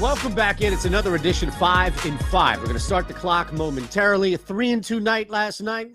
Welcome back in. It's another edition 5 in 5. We're going to start the clock momentarily. A 3-2 night last night.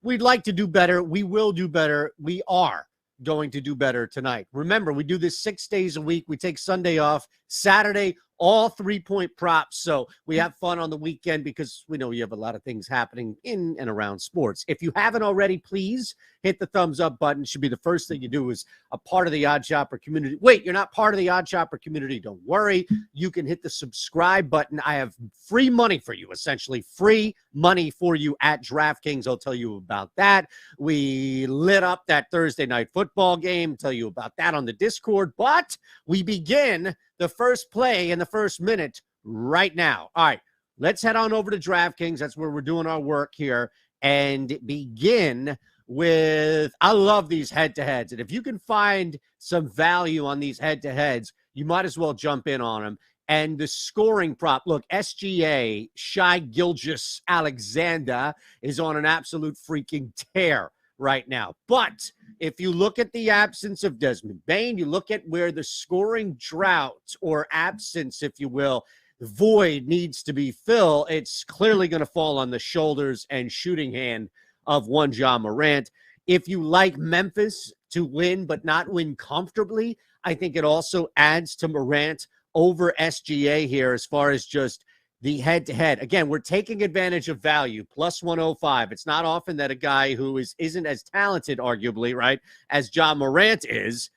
We'd like to do better. We will do better. We are going to do better tonight. Remember, we do this 6 days a week. We take Sunday off. Saturday, all 3-point props. So we have fun on the weekend because we know you have a lot of things happening in and around sports. If you haven't already, please hit the thumbs up button. It should be the first thing you do as a part of the Odd Shopper community. Wait, you're not part of the Odd Shopper community? Don't worry. You can hit the subscribe button. I have free money for you, essentially free money for you at DraftKings. I'll tell you about that. We lit up that Thursday night football game. Tell you about that on the Discord. But we begin the first play in the first minute right now. All right, let's head on over to DraftKings. That's where we're doing our work here, and begin with, I love these head-to-heads. And if you can find some value on these head-to-heads, you might as well jump in on them. And the scoring prop, look, SGA, Shai Gilgeous-Alexander, is on an absolute freaking tear right now. But if you look at the absence of Desmond Bane, you look at where the scoring drought or absence, if you will, void needs to be filled, it's clearly going to fall on the shoulders and shooting hand of one Ja Morant. If you like Memphis to win but not win comfortably, I think it also adds to Morant over SGA here as far as just the head-to-head. Again, we're taking advantage of value, plus 105. It's not often that a guy who isn't as talented, arguably, right, as Ja Morant is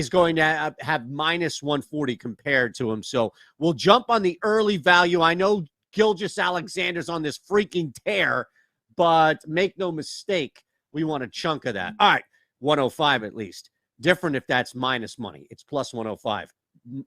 going to have minus 140 compared to him. So we'll jump on the early value. I know Gilgeous-Alexander's on this freaking tear, but make no mistake, we want a chunk of that. All right, 105 at least. Different if that's minus money. It's plus 105.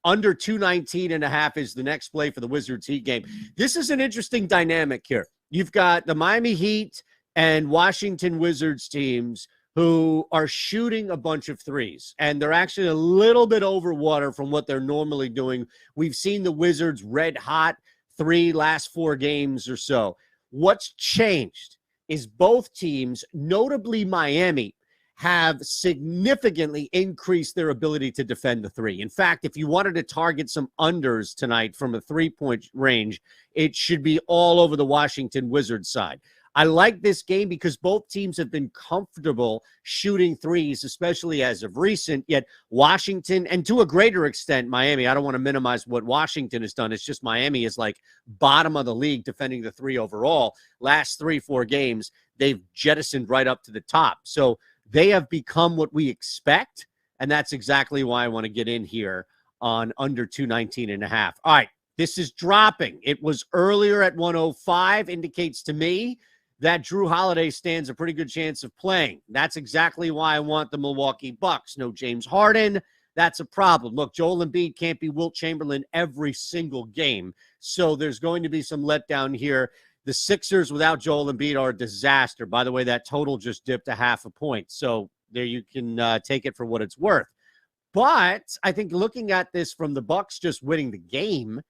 Under 219.5 is the next play for the Wizards Heat game. This is an interesting dynamic here. You've got the Miami Heat and Washington Wizards teams who are shooting a bunch of threes, and they're actually a little bit over water from what they're normally doing. We've seen the Wizards red hot last 4 games or so. What's changed is both teams, notably Miami, have significantly increased their ability to defend the three. In fact, if you wanted to target some unders tonight from a 3-point range, it should be all over the Washington Wizards side. I like this game because both teams have been comfortable shooting threes, especially as of recent, yet Washington, and to a greater extent, Miami, I don't want to minimize what Washington has done. It's just Miami is like bottom of the league defending the three overall. Last 3-4 games, they've jettisoned right up to the top. So they have become what we expect, and that's exactly why I want to get in here on under 219.5. All right, this is dropping. It was earlier at 105, indicates to me that Drew Holiday stands a pretty good chance of playing. That's exactly why I want the Milwaukee Bucks. No James Harden. That's a problem. Look, Joel Embiid can't be Wilt Chamberlain every single game, so there's going to be some letdown here. The Sixers without Joel Embiid are a disaster. By the way, that total just dipped a half a point, so there you can take it for what it's worth. But I think looking at this from the Bucks just winning the game,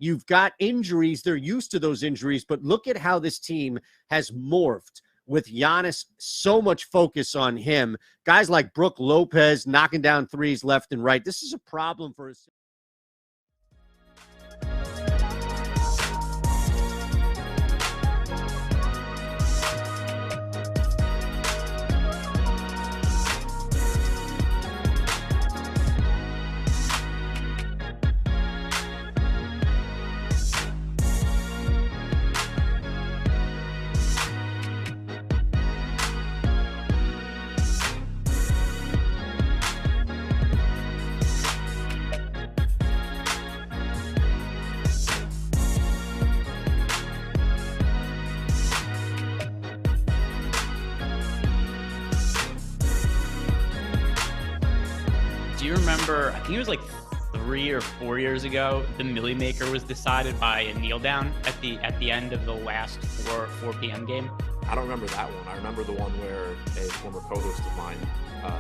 you've got injuries. They're used to those injuries, but look at how this team has morphed with Giannis, so much focus on him. Guys like Brook Lopez knocking down threes left and right. This is a problem for us. Do you remember, I think it was like 3 or 4 years ago, the Millie Maker was decided by a kneel down at the end of the last 4 p.m. game? I don't remember that one. I remember the one where a former co-host of mine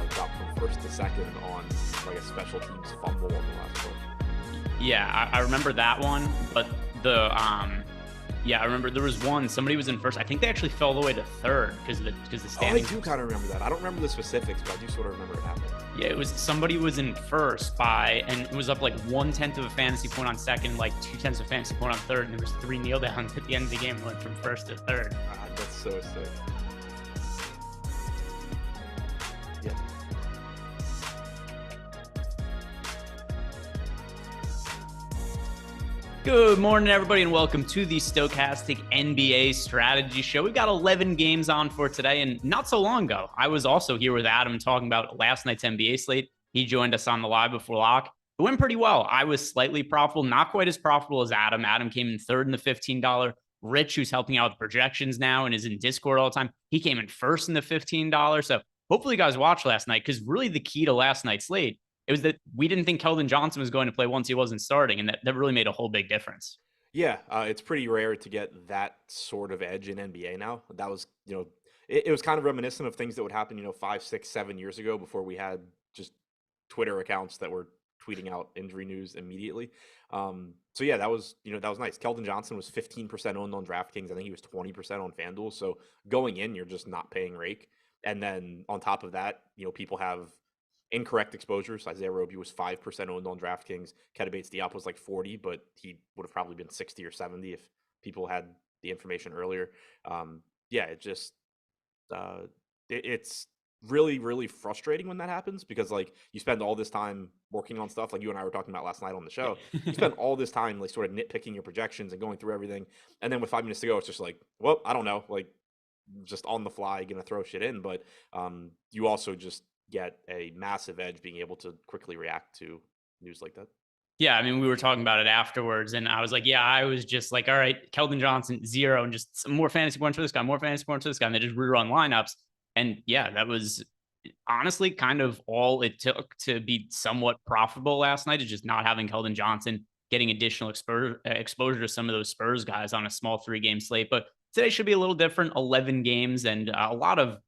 dropped from first to second on like a special teams fumble on the last play. Yeah, I remember that one, but the Yeah, I remember there was one. Somebody was in first. I think they actually fell all the way to third because the standings. I do kind of remember that. I don't remember the specifics, but I do sort of remember it happening. Yeah, it was somebody was in first and it was up like 1/10 of a fantasy point on second, like 2/10 of a fantasy point on third, and there was 3 kneel downs at the end of the game, went from first to third. God, that's so sick. Yeah. Good morning, everybody, and welcome to the Stokastic NBA Strategy Show. We've got 11 games on for today, and not so long ago, I was also here with Adam talking about last night's NBA slate. He joined us on the live before lock. It went pretty well. I was slightly profitable, not quite as profitable as Adam. Adam came in third in the $15. Rich, who's helping out with projections now and is in Discord all the time, he came in first in the $15. So hopefully you guys watched last night, because really the key to last night's slate, it was that we didn't think Keldon Johnson was going to play once he wasn't starting, and that really made a whole big difference. Yeah, it's pretty rare to get that sort of edge in NBA now. That was, it was kind of reminiscent of things that would happen, 5, 6, 7 years ago before we had just Twitter accounts that were tweeting out injury news immediately. So yeah, that was nice. Keldon Johnson was 15% owned on DraftKings. I think he was 20% on FanDuel. So going in, you're just not paying rake. And then on top of that, people have incorrect exposures. Isaiah Roby was 5% owned on DraftKings. Keita Bates-Diop was like 40, but he would have probably been 60 or 70 if people had the information earlier. It's really, really frustrating when that happens, because like you spend all this time working on stuff like you and I were talking about last night on the show. You spend all this time like sort of nitpicking your projections and going through everything, and then with 5 minutes to go, it's just like, well, I don't know, like just on the fly gonna throw shit in. But you also just get a massive edge being able to quickly react to news like that. Yeah, I mean, we were talking about it afterwards, and I was like, yeah, I was just like, all right, Keldon Johnson, 0, and just some more fantasy points for this guy, more fantasy points for this guy, and they just rerun lineups. And yeah, that was honestly kind of all it took to be somewhat profitable last night, is just not having Keldon Johnson, getting additional exposure to some of those Spurs guys on a small 3-game slate. But today should be a little different, 11 games, and a lot of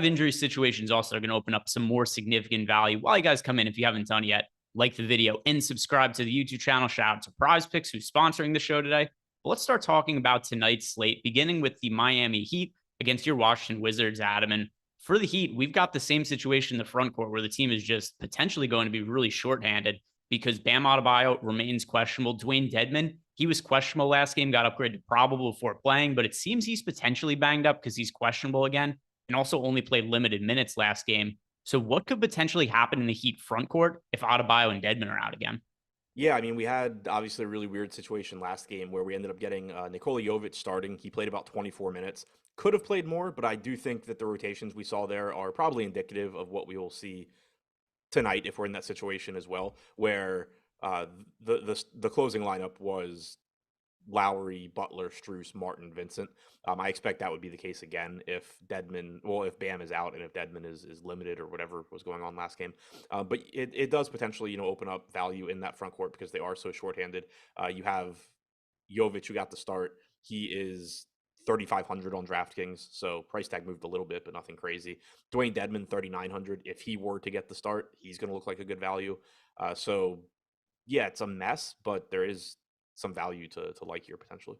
injury situations also are going to open up some more significant value. While you guys come in, if you haven't done yet, like the video and subscribe to the YouTube channel. Shout out to PrizePicks, who's sponsoring the show today. But let's start talking about tonight's slate, beginning with the Miami Heat against your Washington Wizards, Adam. And for the Heat, we've got the same situation in the front court where the team is just potentially going to be really shorthanded because Bam Adebayo remains questionable. Dwayne Dedmon, he was questionable last game, got upgraded to probable before playing, but it seems he's potentially banged up because he's questionable again, and also only played limited minutes last game. So what could potentially happen in the Heat front court if Adebayo and Dedmon are out again? Yeah, I mean, we had obviously a really weird situation last game where we ended up getting Nikola Jovic starting. He played about 24 minutes. Could have played more, but I do think that the rotations we saw there are probably indicative of what we will see tonight if we're in that situation as well, where the closing lineup was Lowry, Butler, Strus, Martin, Vincent. I expect that would be the case again if Bam is out and if Dedmon is limited or whatever was going on last game. But it does potentially, open up value in that front court because they are so shorthanded. You have Jovic, who got the start. He is 3,500 on DraftKings, so price tag moved a little bit, but nothing crazy. Dwayne Dedmon, 3,900. If he were to get the start, he's going to look like a good value. So yeah, it's a mess, but there is some value to like here potentially.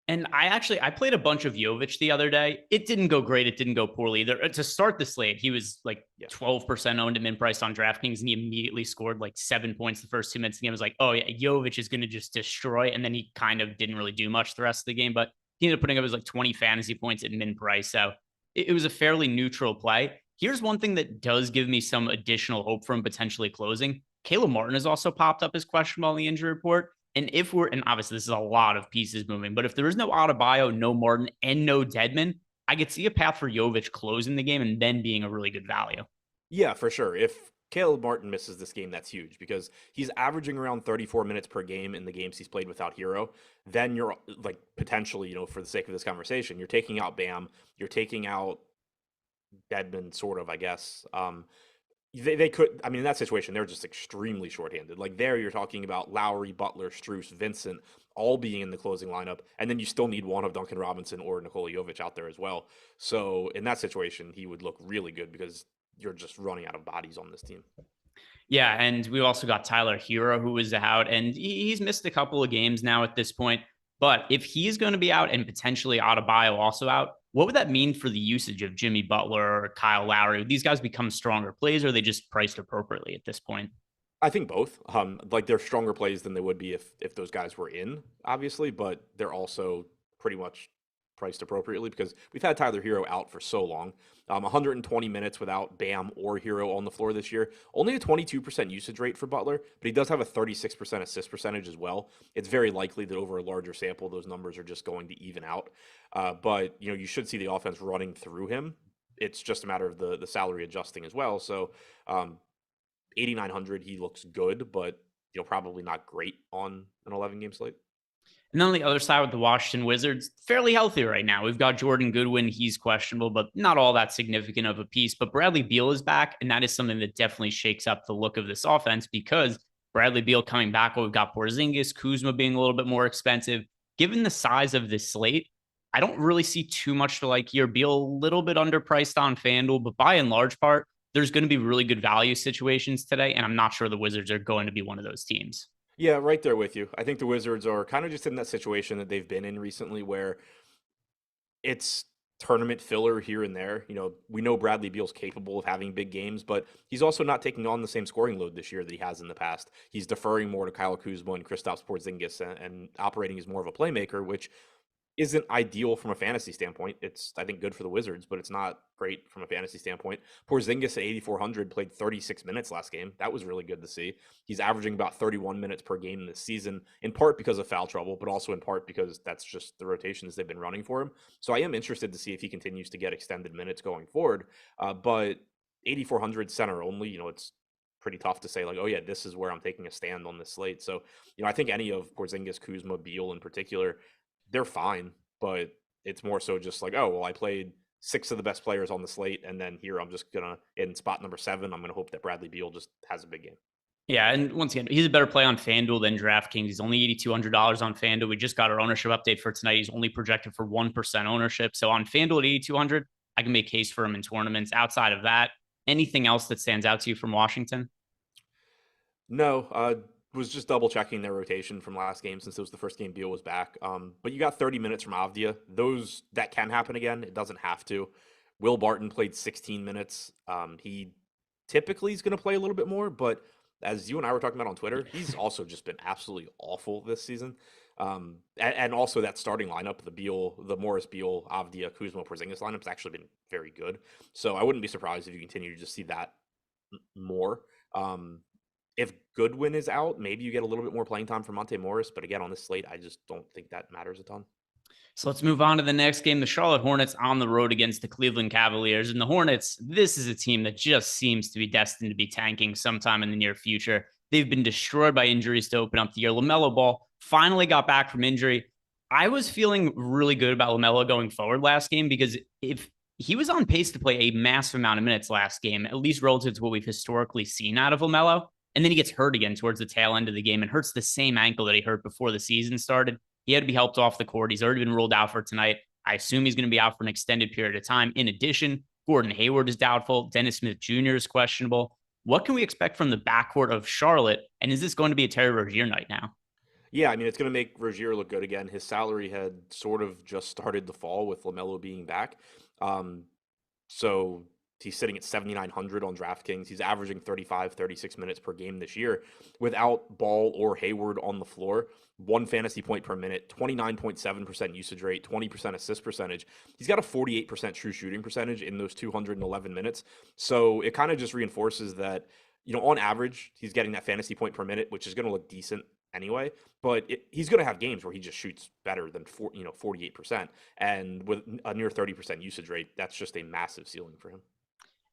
And I played a bunch of Jovic the other day. It didn't go great. It didn't go poorly either. To start the slate, he was like 12% owned and min priced on DraftKings, and he immediately scored like 7 points the first 2 minutes of the game. I was like, oh yeah, Jovic is going to just destroy. And then he kind of didn't really do much the rest of the game, but he ended up putting up his like 20 fantasy points at min price. So it was a fairly neutral play. Here's one thing that does give me some additional hope from potentially closing. Caleb Martin has also popped up as questionable on the injury report. And and obviously this is a lot of pieces moving, but if there is no Adebayo, no Martin, and no Dedmon, I could see a path for Jovic closing the game and then being a really good value. Yeah, for sure. If Caleb Martin misses this game, that's huge because he's averaging around 34 minutes per game in the games he's played without Hero. Then you're like potentially, for the sake of this conversation, you're taking out Bam, you're taking out Dedmon, sort of, I guess. They could, I mean, in that situation, they're just extremely shorthanded. Like there, you're talking about Lowry, Butler, Strus, Vincent, all being in the closing lineup. And then you still need one of Duncan Robinson or Nikola Jovic out there as well. So in that situation, he would look really good because you're just running out of bodies on this team. Yeah, and we also got Tyler Hero, who was out, and he's missed a couple of games now at this point. But if he's going to be out and potentially Adebayo also out, what would that mean for the usage of Jimmy Butler or Kyle Lowry? Would these guys become stronger plays, or are they just priced appropriately at this point? I think both. Like they're stronger plays than they would be if those guys were in, obviously, but they're also pretty much priced appropriately because we've had Tyler Hero out for so long. 120 minutes without Bam or Hero on the floor this year. Only a 22% usage rate for Butler, but he does have a 36% assist percentage as well. It's very likely that over a larger sample, those numbers are just going to even out. But you should see the offense running through him. It's just a matter of the salary adjusting as well. So 8,900, he looks good, but probably not great on an 11-game slate. And then on the other side with the Washington Wizards, fairly healthy right now. We've got Jordan Goodwin. He's questionable, but not all that significant of a piece. But Bradley Beal is back, and that is something that definitely shakes up the look of this offense because Bradley Beal coming back, we've got Porzingis, Kuzma being a little bit more expensive. Given the size of this slate, I don't really see too much to like here. Beal a little bit underpriced on FanDuel, but by and large part, there's going to be really good value situations today, and I'm not sure the Wizards are going to be one of those teams. Yeah, right there with you. I think the Wizards are kind of just in that situation that they've been in recently where it's tournament filler here and there. We know Bradley Beal's capable of having big games, but he's also not taking on the same scoring load this year that he has in the past. He's deferring more to Kyle Kuzma and Kristaps Porzingis and operating as more of a playmaker, which isn't ideal from a fantasy standpoint. It's, I think, good for the Wizards, but it's not great from a fantasy standpoint. Porzingis at 8,400 played 36 minutes last game. That was really good to see. He's averaging about 31 minutes per game this season, in part because of foul trouble, but also in part because that's just the rotations they've been running for him. So I am interested to see if he continues to get extended minutes going forward. But 8,400 center only, it's pretty tough to say like, oh yeah, this is where I'm taking a stand on this slate. So, I think any of Porzingis, Kuzma, Beal in particular, they're fine, but it's more so just like, oh, well, I played 6 of the best players on the slate, and then here I'm just going to, in spot number 7, I'm going to hope that Bradley Beal just has a big game. Yeah, and once again, he's a better play on FanDuel than DraftKings. He's only $8,200 on FanDuel. We just got our ownership update for tonight. He's only projected for 1% ownership. So on FanDuel at 8,200, I can make a case for him in tournaments. Outside of that, anything else that stands out to you from Washington? No, was just double checking their rotation from last game since it was the first game Beal was back. But you got 30 minutes from Avdia. That can happen again. It doesn't have to. Will Barton played 16 minutes. He typically is going to play a little bit more, but as you and I were talking about on Twitter, he's also just been absolutely awful this season. And also that starting lineup, the Morris, Beal, Avdia, Kuzma, Porzingis lineup has actually been very good. So I wouldn't be surprised if you continue to just see that more. If Goodwin is out, maybe you get a little bit more playing time for Monte Morris. But again, on this slate, I just don't think that matters a ton. So let's move on to the next game. The Charlotte Hornets on the road against the Cleveland Cavaliers. And the Hornets, this is a team that just seems to be destined to be tanking sometime in the near future. They've been destroyed by injuries to open up the year. LaMelo Ball finally got back from injury. I was feeling really good about LaMelo going forward last game because if he was on pace to play a massive amount of minutes last game, at least relative to what we've historically seen out of LaMelo. And then he gets hurt again towards the tail end of the game and hurts the same ankle that he hurt before the season started. He had to be helped off the court. He's already been ruled out for tonight. I assume he's going to be out for an extended period of time. In addition, Gordon Hayward is doubtful. Dennis Smith Jr. is questionable. What can we expect from the backcourt of Charlotte? And is this going to be a Terry Rozier night now? Yeah, I mean, it's going to make Rozier look good again. His salary had sort of just started to fall with LaMelo being back. So he's sitting at 7,900 on DraftKings. He's averaging 36 minutes per game this year without Ball or Hayward on the floor. 1 fantasy point per minute, 29.7% usage rate, 20% assist percentage. He's got a 48% true shooting percentage in those 211 minutes. So it kind of just reinforces that, on average, he's getting that fantasy point per minute, which is going to look decent anyway, but he's going to have games where he just shoots better than 48%. And with a near 30% usage rate, that's just a massive ceiling for him.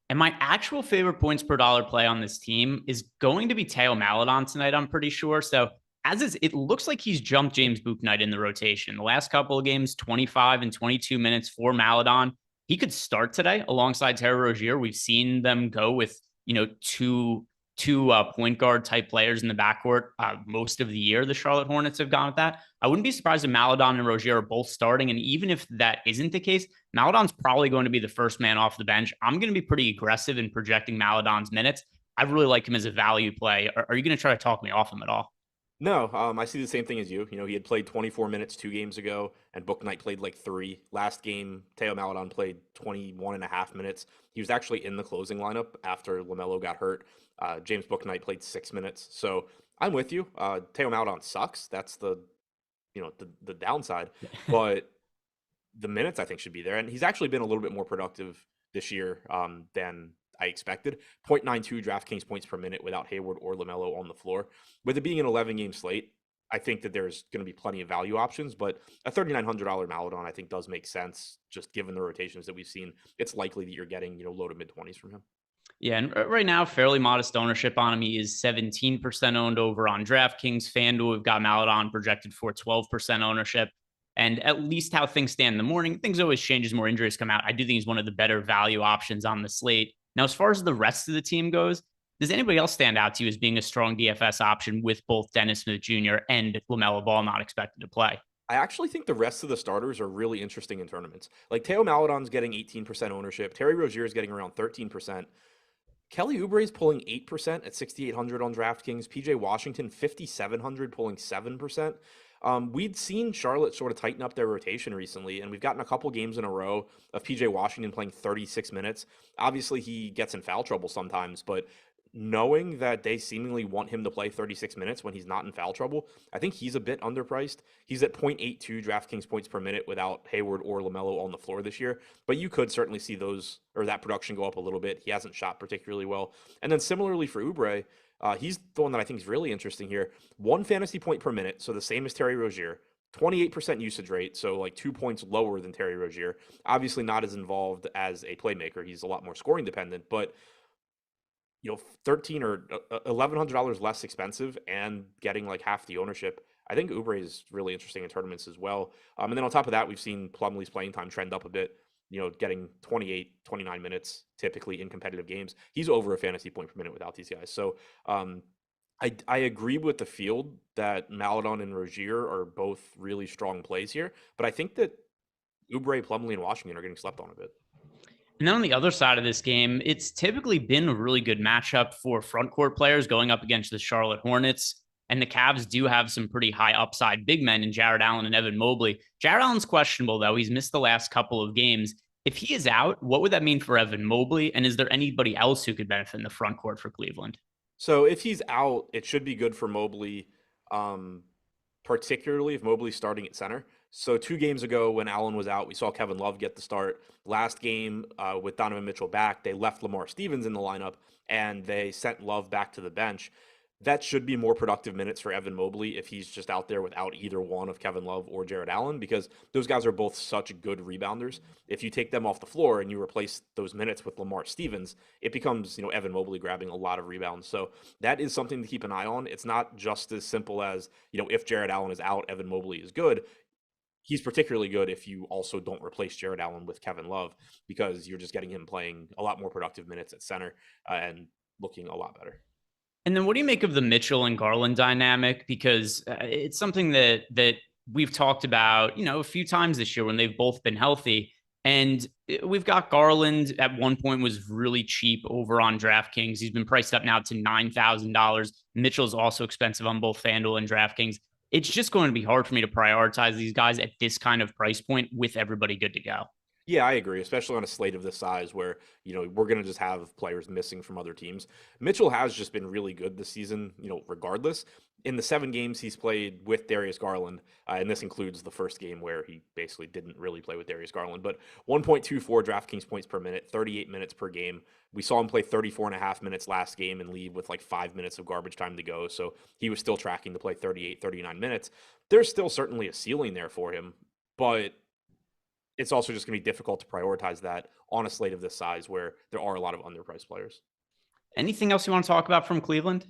And my actual favorite points per dollar play on this team is going to be Teo Maledon tonight, I'm pretty sure. So it looks like he's jumped James Bouknight in the rotation. The last couple of games, 25 and 22 minutes for Maledon. He could start today alongside Terry Rozier. We've seen them go with, two point guard type players in the backcourt most of the year. The Charlotte Hornets have gone with that. I wouldn't be surprised if Maledon and Rozier are both starting. And even if that isn't the case, Maledon's probably going to be the first man off the bench. I'm going to be pretty aggressive in projecting Maledon's minutes. I really like him as a value play. Are you going to try to talk me off him at all? No, I see the same thing as you. He had played 24 minutes 2 games ago, and Bouknight played like 3. Last game, Theo Maledon played 21 and a half minutes. He was actually in the closing lineup after LaMelo got hurt. James Bouknight played 6 minutes. So I'm with you. Theo Maledon sucks. That's the downside. But the minutes I think should be there. And he's actually been a little bit more productive this year than I expected. 0.92 DraftKings points per minute without Hayward or LaMelo on the floor. With it being an 11-game slate, I think that there's going to be plenty of value options, but a $3,900 Maledon I think does make sense just given the rotations that we've seen. It's likely that you're getting, low to mid 20s from him. Yeah, and right now, fairly modest ownership on him. He is 17% owned over on DraftKings. FanDuel, we've got Maledon projected for 12% ownership. And at least how things stand in the morning, things always change as more injuries come out. I do think he's one of the better value options on the slate. Now, as far as the rest of the team goes, does anybody else stand out to you as being a strong DFS option with both Dennis Smith Jr. and LaMelo Ball not expected to play? I actually think the rest of the starters are really interesting in tournaments. Like Theo Maledon's getting 18% ownership. Terry Rozier is getting around 13%. Kelly Oubre is pulling 8% at 6,800 on DraftKings. PJ Washington, 5,700, pulling 7%. We'd seen Charlotte sort of tighten up their rotation recently, and we've gotten a couple games in a row of PJ Washington playing 36 minutes. Obviously, he gets in foul trouble sometimes, but knowing that they seemingly want him to play 36 minutes when he's not in foul trouble, I think he's a bit underpriced. He's at 0.82 DraftKings points per minute without Hayward or LaMelo on the floor this year, but you could certainly see that production go up a little bit. He hasn't shot particularly well. And then similarly for Oubre, he's the one that I think is really interesting here. 1 fantasy point per minute, so the same as Terry Rozier. 28% usage rate, so like 2 points lower than Terry Rozier. Obviously not as involved as a playmaker. He's a lot more scoring dependent, but $1,300 or $1,100 less expensive and getting like half the ownership. I think Oubre is really interesting in tournaments as well. And then on top of that, we've seen Plumlee's playing time trend up a bit, getting 28, 29 minutes typically in competitive games. He's over a fantasy point per minute without these guys. So I agree with the field that Maledon and Rozier are both really strong plays here, but I think that Oubre, Plumlee, and Washington are getting slept on a bit. And then on the other side of this game, it's typically been a really good matchup for front court players going up against the Charlotte Hornets. And the Cavs do have some pretty high upside big men in Jared Allen and Evan Mobley. Jared Allen's questionable, though. He's missed the last couple of games. If he is out, what would that mean for Evan Mobley? And is there anybody else who could benefit in the front court for Cleveland? So if he's out, it should be good for Mobley, particularly if Mobley's starting at center. So 2 games ago when Allen was out, we saw Kevin Love get the start. Last game with Donovan Mitchell back, they left Lamar Stevens in the lineup and they sent Love back to the bench. That should be more productive minutes for Evan Mobley if he's just out there without either one of Kevin Love or Jared Allen, because those guys are both such good rebounders. If you take them off the floor and you replace those minutes with Lamar Stevens, it becomes, Evan Mobley grabbing a lot of rebounds. So that is something to keep an eye on. It's not just as simple as, if Jared Allen is out, Evan Mobley is good. He's particularly good if you also don't replace Jared Allen with Kevin Love, because you're just getting him playing a lot more productive minutes at center and looking a lot better. And then what do you make of the Mitchell and Garland dynamic? Because it's something that we've talked about, a few times this year when they've both been healthy. And we've got Garland at one point was really cheap over on DraftKings. He's been priced up now to $9,000. Mitchell's also expensive on both FanDuel and DraftKings. It's just going to be hard for me to prioritize these guys at this kind of price point with everybody good to go. Yeah, I agree, especially on a slate of this size where, we're going to just have players missing from other teams. Mitchell has just been really good this season, regardless. In the 7 games he's played with Darius Garland, and this includes the first game where he basically didn't really play with Darius Garland, but 1.24 DraftKings points per minute, 38 minutes per game. We saw him play 34 and a half minutes last game and leave with like 5 minutes of garbage time to go. So he was still tracking to play 38, 39 minutes. There's still certainly a ceiling there for him, but it's also just going to be difficult to prioritize that on a slate of this size where there are a lot of underpriced players. Anything else you want to talk about from Cleveland?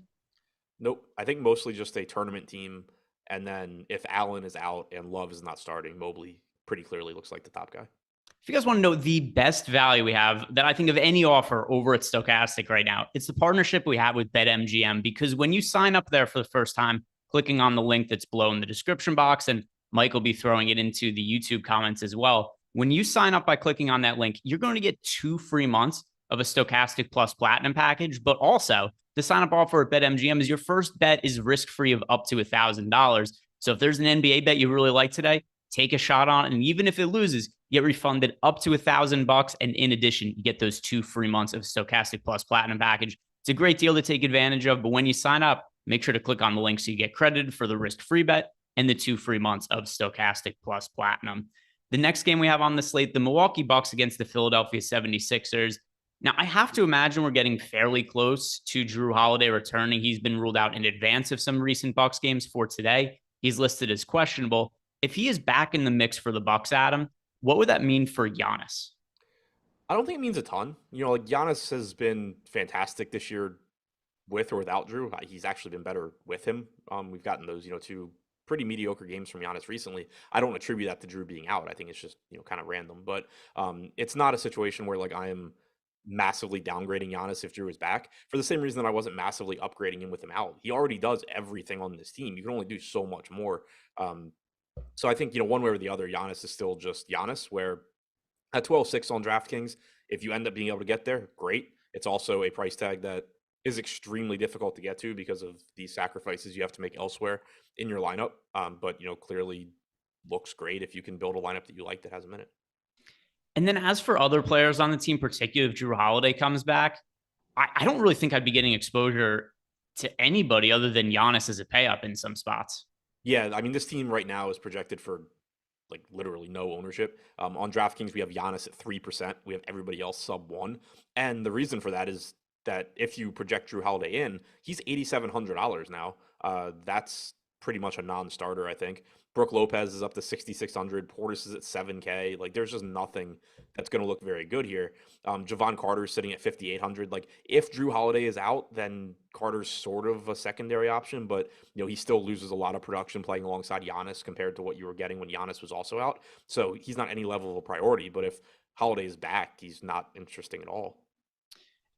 Nope. I think mostly just a tournament team. And then if Allen is out and Love is not starting, Mobley pretty clearly looks like the top guy. If you guys want to know the best value we have that I think of any offer over at Stokastic right now, it's the partnership we have with BetMGM, because when you sign up there for the first time, clicking on the link that's below in the description box, and Mike will be throwing it into the YouTube comments as well. When you sign up by clicking on that link, you're going to get 2 free months of a Stokastic Plus Platinum package, but also The sign-up offer at BetMGM is your first bet is risk-free of up to $1,000. So if there's an NBA bet you really like today, take a shot on it. And even if it loses, you get refunded up to $1,000. And in addition, you get those 2 free months of Stokastic Plus Platinum package. It's a great deal to take advantage of. But when you sign up, make sure to click on the link so you get credited for the risk-free bet and the 2 free months of Stokastic Plus Platinum. The next game we have on the slate, the Milwaukee Bucks against the Philadelphia 76ers. Now, I have to imagine we're getting fairly close to Jrue Holiday returning. He's been ruled out in advance of some recent Bucks games for today. He's listed as questionable. If he is back in the mix for the Bucks, Adam, what would that mean for Giannis? I don't think it means a ton. Like Giannis has been fantastic this year with or without Jrue. He's actually been better with him. We've gotten those, 2 pretty mediocre games from Giannis recently. I don't attribute that to Jrue being out. I think it's just, kind of random. But it's not a situation where I am massively downgrading Giannis if Jrue is back, for the same reason that I wasn't massively upgrading him with him out. He already does everything on this team. You can only do so much more. So I think, one way or the other, Giannis is still just Giannis, where at 12.6 on DraftKings, if you end up being able to get there, great. It's also a price tag that is extremely difficult to get to because of the sacrifices you have to make elsewhere in your lineup. But, clearly looks great if you can build a lineup that you like that has a minute. And then as for other players on the team, particularly if Jrue Holiday comes back, I don't really think I'd be getting exposure to anybody other than Giannis as a pay up in some spots. Yeah, I mean, this team right now is projected for literally no ownership. On DraftKings, we have Giannis at 3%. We have everybody else sub 1. And the reason for that is that if you project Jrue Holiday in, he's $8,700 now. That's pretty much a non-starter, I think. Brook Lopez is up to 6,600. Portis is at 7K. There's just nothing that's going to look very good here. Javon Carter is sitting at 5,800. If Jrue Holiday is out, then Carter's sort of a secondary option, but he still loses a lot of production playing alongside Giannis compared to what you were getting when Giannis was also out. So he's not any level of a priority. But if Holiday is back, he's not interesting at all.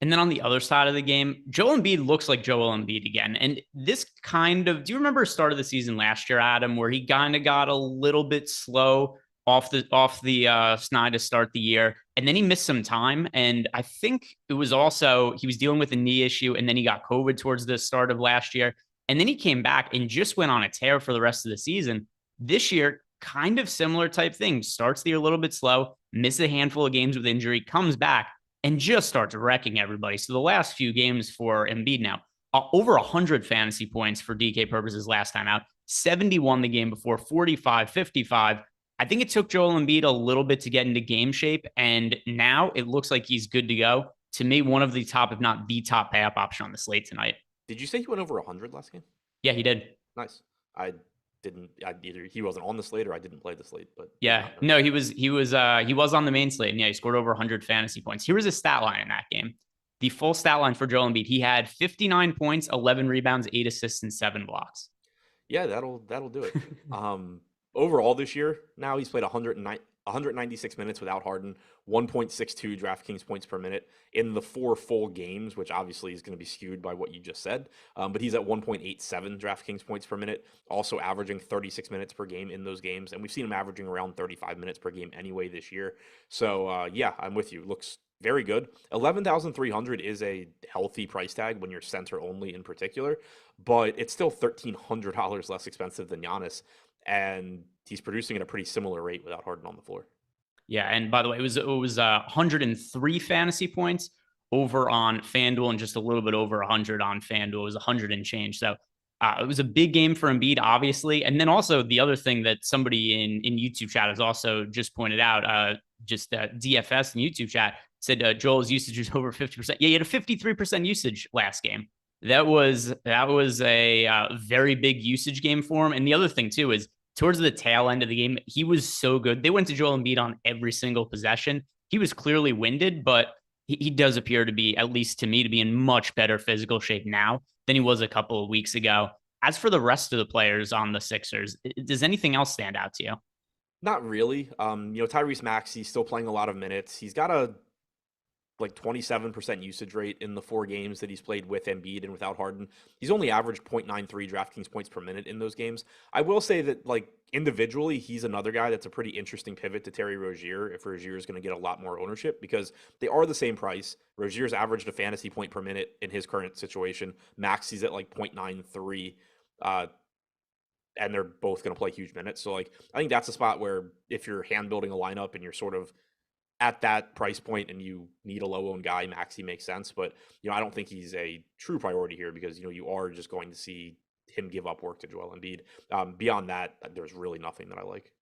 And then on the other side of the game, Joel Embiid looks like Joel Embiid again. And this do you remember the start of the season last year, Adam, where he kind of got a little bit slow off the snide to start the year, and then he missed some time. And I think it was also, he was dealing with a knee issue, and then he got COVID towards the start of last year. And then he came back and just went on a tear for the rest of the season. This year, kind of similar type thing. Starts the year a little bit slow, misses a handful of games with injury, comes back, and just starts wrecking everybody. So the last few games for Embiid now, over 100 fantasy points for DK purposes last time out, 71 the game before, 45, 55. I think it took Joel Embiid a little bit to get into game shape, and now it looks like he's good to go. To me, one of the top, if not the top pay-up option on the slate tonight. Did you say he went over 100 last game? Yeah, he did. Nice. Either he wasn't on the slate or I didn't play the slate, but yeah, no, he was on the main slate, and yeah, he scored over 100 fantasy points. Here was his stat line in that game. The full stat line for Joel Embiid: he had 59 points, 11 rebounds, 8 assists, and 7 blocks. Yeah, that'll do it. Overall this year, now he's played 196 minutes without Harden, 1.62 DraftKings points per minute in the 4 full games, which obviously is going to be skewed by what you just said. But he's at 1.87 DraftKings points per minute, also averaging 36 minutes per game in those games. And we've seen him averaging around 35 minutes per game anyway this year. So yeah, I'm with you. Looks very good. 11,300 is a healthy price tag when you're center only in particular, but it's still $1,300 less expensive than Giannis. And he's producing at a pretty similar rate without Harden on the floor. Yeah, and by the way, it was 103 fantasy points over on FanDuel and just a little bit over 100 on FanDuel. It was 100 and change. So it was a big game for Embiid, obviously. And then also the other thing that somebody in YouTube chat has also just pointed out, DFS in YouTube chat said Joel's usage is over 50%. Yeah, he had a 53% usage last game. That was a very big usage game for him. And the other thing too is towards the tail end of the game, he was so good. They went to Joel Embiid on every single possession. He was clearly winded, but he does appear to be, at least to me, to be in much better physical shape now than he was a couple of weeks ago. As for the rest of the players on the Sixers, does anything else stand out to you? Not really. Tyrese Maxey's still playing a lot of minutes. He's got a like 27% usage rate in the 4 games that he's played with Embiid and without Harden. He's only averaged 0.93 DraftKings points per minute in those games. I will say that, like, individually, he's another guy that's a pretty interesting pivot to Terry Rozier if Rozier is going to get a lot more ownership, because they are the same price. Rozier's averaged a fantasy point per minute in his current situation. Maxi's at like 0.93. And they're both going to play huge minutes. So, like, I think that's a spot where if you're hand building a lineup and you're sort of at that price point and you need a low owned guy, Maxey makes sense. But, I don't think he's a true priority here because, you are just going to see him give up work to Joel Embiid. Beyond that, there's really nothing that I like.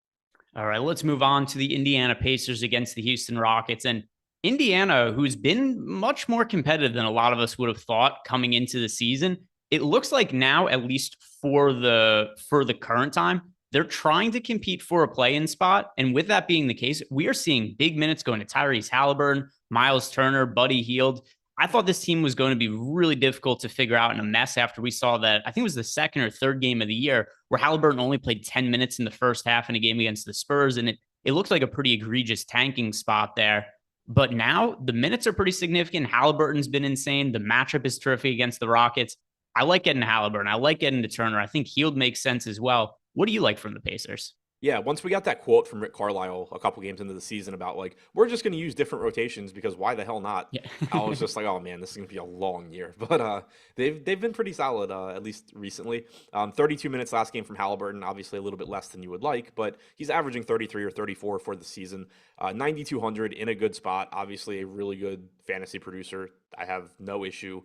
All right, let's move on to the Indiana Pacers against the Houston Rockets. And Indiana, who's been much more competitive than a lot of us would have thought coming into the season, it looks like now, at least for the current time, they're trying to compete for a play-in spot. And with that being the case, we are seeing big minutes going to Tyrese Halliburton, Miles Turner, Buddy Hield. I thought this team was going to be really difficult to figure out in a mess after we saw that. I think it was the second or third game of the year where Halliburton only played 10 minutes in the first half in a game against the Spurs. And it looks like a pretty egregious tanking spot there. But now the minutes are pretty significant. Halliburton's been insane. The matchup is terrific against the Rockets. I like getting Halliburton. I like getting to Turner. I think Hield makes sense as well. What do you like from the Pacers? Yeah, once we got that quote from Rick Carlisle a couple games into the season about, like, we're just going to use different rotations because why the hell not? Yeah. I was just like, oh man, this is going to be a long year. But they've been pretty solid, at least recently. 32 minutes last game from Halliburton, obviously a little bit less than you would like, but he's averaging 33 or 34 for the season. 9,200 in a good spot. Obviously a really good fantasy producer. I have no issue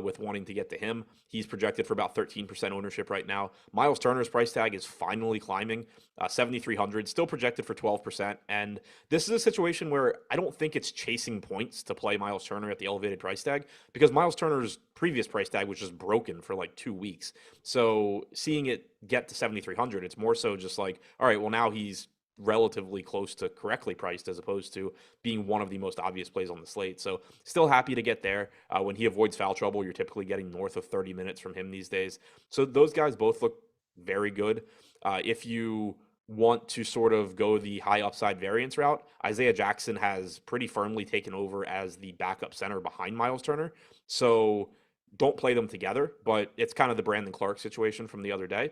with wanting to get to him. He's projected for about 13% ownership right now. Miles Turner's price tag is finally climbing, 7,300, still projected for 12%. And this is a situation where I don't think it's chasing points to play Miles Turner at the elevated price tag, because Miles Turner's previous price tag was just broken for like 2 weeks. So seeing it get to 7,300, it's more so just like, all right, well, now he's relatively close to correctly priced as opposed to being one of the most obvious plays on the slate. So still happy to get there. When he avoids foul trouble, you're typically getting north of 30 minutes from him these days. So those guys both look very good. If you want to sort of go the high upside variance route, Isaiah Jackson has pretty firmly taken over as the backup center behind Miles Turner. So don't play them together, but it's kind of the Brandon Clark situation from the other day.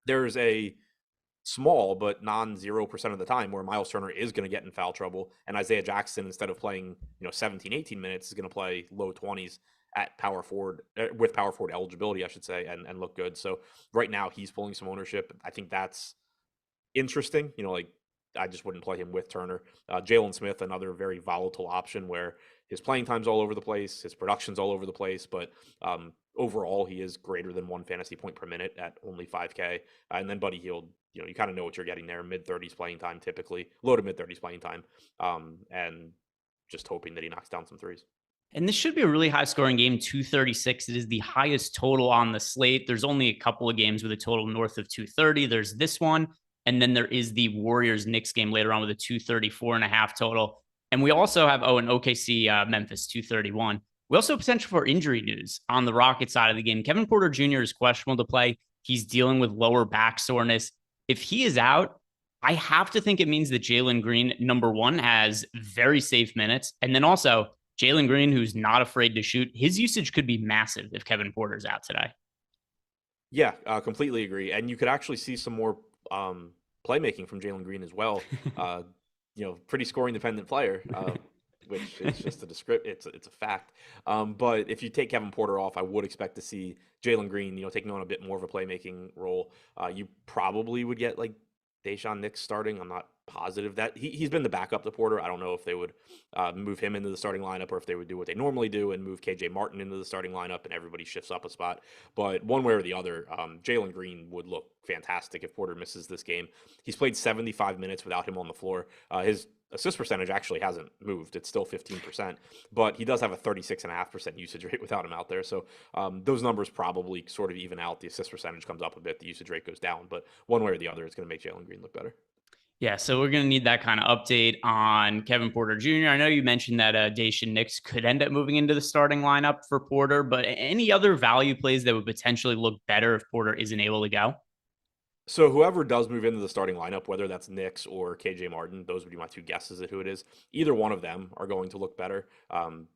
There's a small but non-0% of the time where Miles Turner is going to get in foul trouble, and Isaiah Jackson, instead of playing 17, 18 minutes, is going to play low 20s at power forward, with power forward eligibility, I should say, and look good. So right now he's pulling some ownership. I think that's interesting. Like, I just wouldn't play him with Turner. Jalen Smith, another very volatile option where his playing time's all over the place, his production's all over the place, but overall he is greater than 1 fantasy point per minute at only 5K. And then Buddy Hield, you kind of know what you're getting there, mid-30s playing time typically, low to mid-30s playing time, and just hoping that he knocks down some threes. And this should be a really high scoring game, 236. It is the highest total on the slate. There's only a couple of games with a total north of 230. There's this one, and then there is the Warriors-Knicks game later on with a 234.5 total. And we also have, an OKC Memphis 231. We also have potential for injury news on the Rocket side of the game. Kevin Porter Jr. is questionable to play. He's dealing with lower back soreness. If he is out, I have to think it means that Jalen Green, number one, has very safe minutes. And then also Jalen Green, who's not afraid to shoot, his usage could be massive if Kevin Porter's out today. Yeah, completely agree. And you could actually see some more playmaking from Jalen Green as well. Pretty scoring dependent player, which is just it's a fact. But if you take Kevin Porter off, I would expect to see Jalen Green, taking on a bit more of a playmaking role. You probably would get like Deshaun Nix starting. I'm not positive that he's been the backup to Porter. I don't know if they would move him into the starting lineup or if they would do what they normally do and move KJ Martin into the starting lineup and everybody shifts up a spot. But one way or the other, Jalen Green would look fantastic if Porter misses this game. He's played 75 minutes without him on the floor. His assist percentage actually hasn't moved. It's still 15%, but he does have a 36.5% usage rate without him out there. So those numbers probably sort of even out. The assist percentage comes up a bit. The usage rate goes down, but one way or the other, it's going to make Jalen Green look better. Yeah, so we're going to need that kind of update on Kevin Porter Jr. I know you mentioned that Daishen Nix could end up moving into the starting lineup for Porter, but any other value plays that would potentially look better if Porter isn't able to go? So whoever does move into the starting lineup, whether that's Knicks or KJ Martin, those would be my two guesses at who it is. Either one of them are going to look better,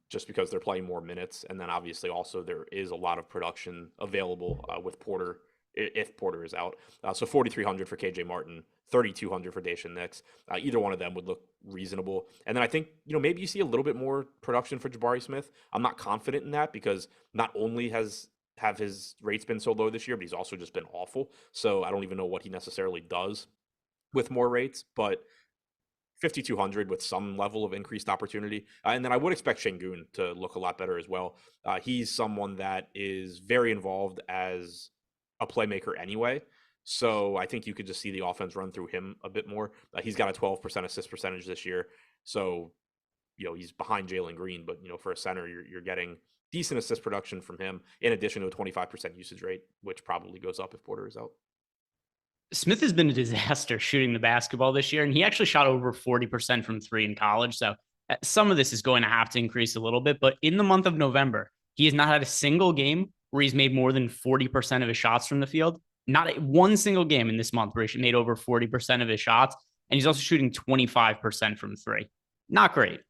just because they're playing more minutes, and then obviously also there is a lot of production available with Porter if Porter is out. So 4,300 for KJ Martin, 3,200 for Daishen Nix. Either one of them would look reasonable. And then I think maybe you see a little bit more production for Jabari Smith. I'm not confident in that because not only have his rates been so low this year, but he's also just been awful. So I don't even know what he necessarily does with more rates, but 5,200 with some level of increased opportunity. And then I would expect Şengün to look a lot better as well. He's someone that is very involved as a playmaker anyway. So I think you could just see the offense run through him a bit more. He's got a 12% assist percentage this year. So, he's behind Jalen Green, but, for a center, you're getting decent assist production from him in addition to a 25% usage rate, which probably goes up if Porter is out. Smith has been a disaster shooting the basketball this year, and he actually shot over 40% from three in college. So some of this is going to have to increase a little bit. But in the month of November, he has not had a single game where he's made more than 40% of his shots from the field. Not one single game in this month where he made over 40% of his shots. And he's also shooting 25% from three. Not great.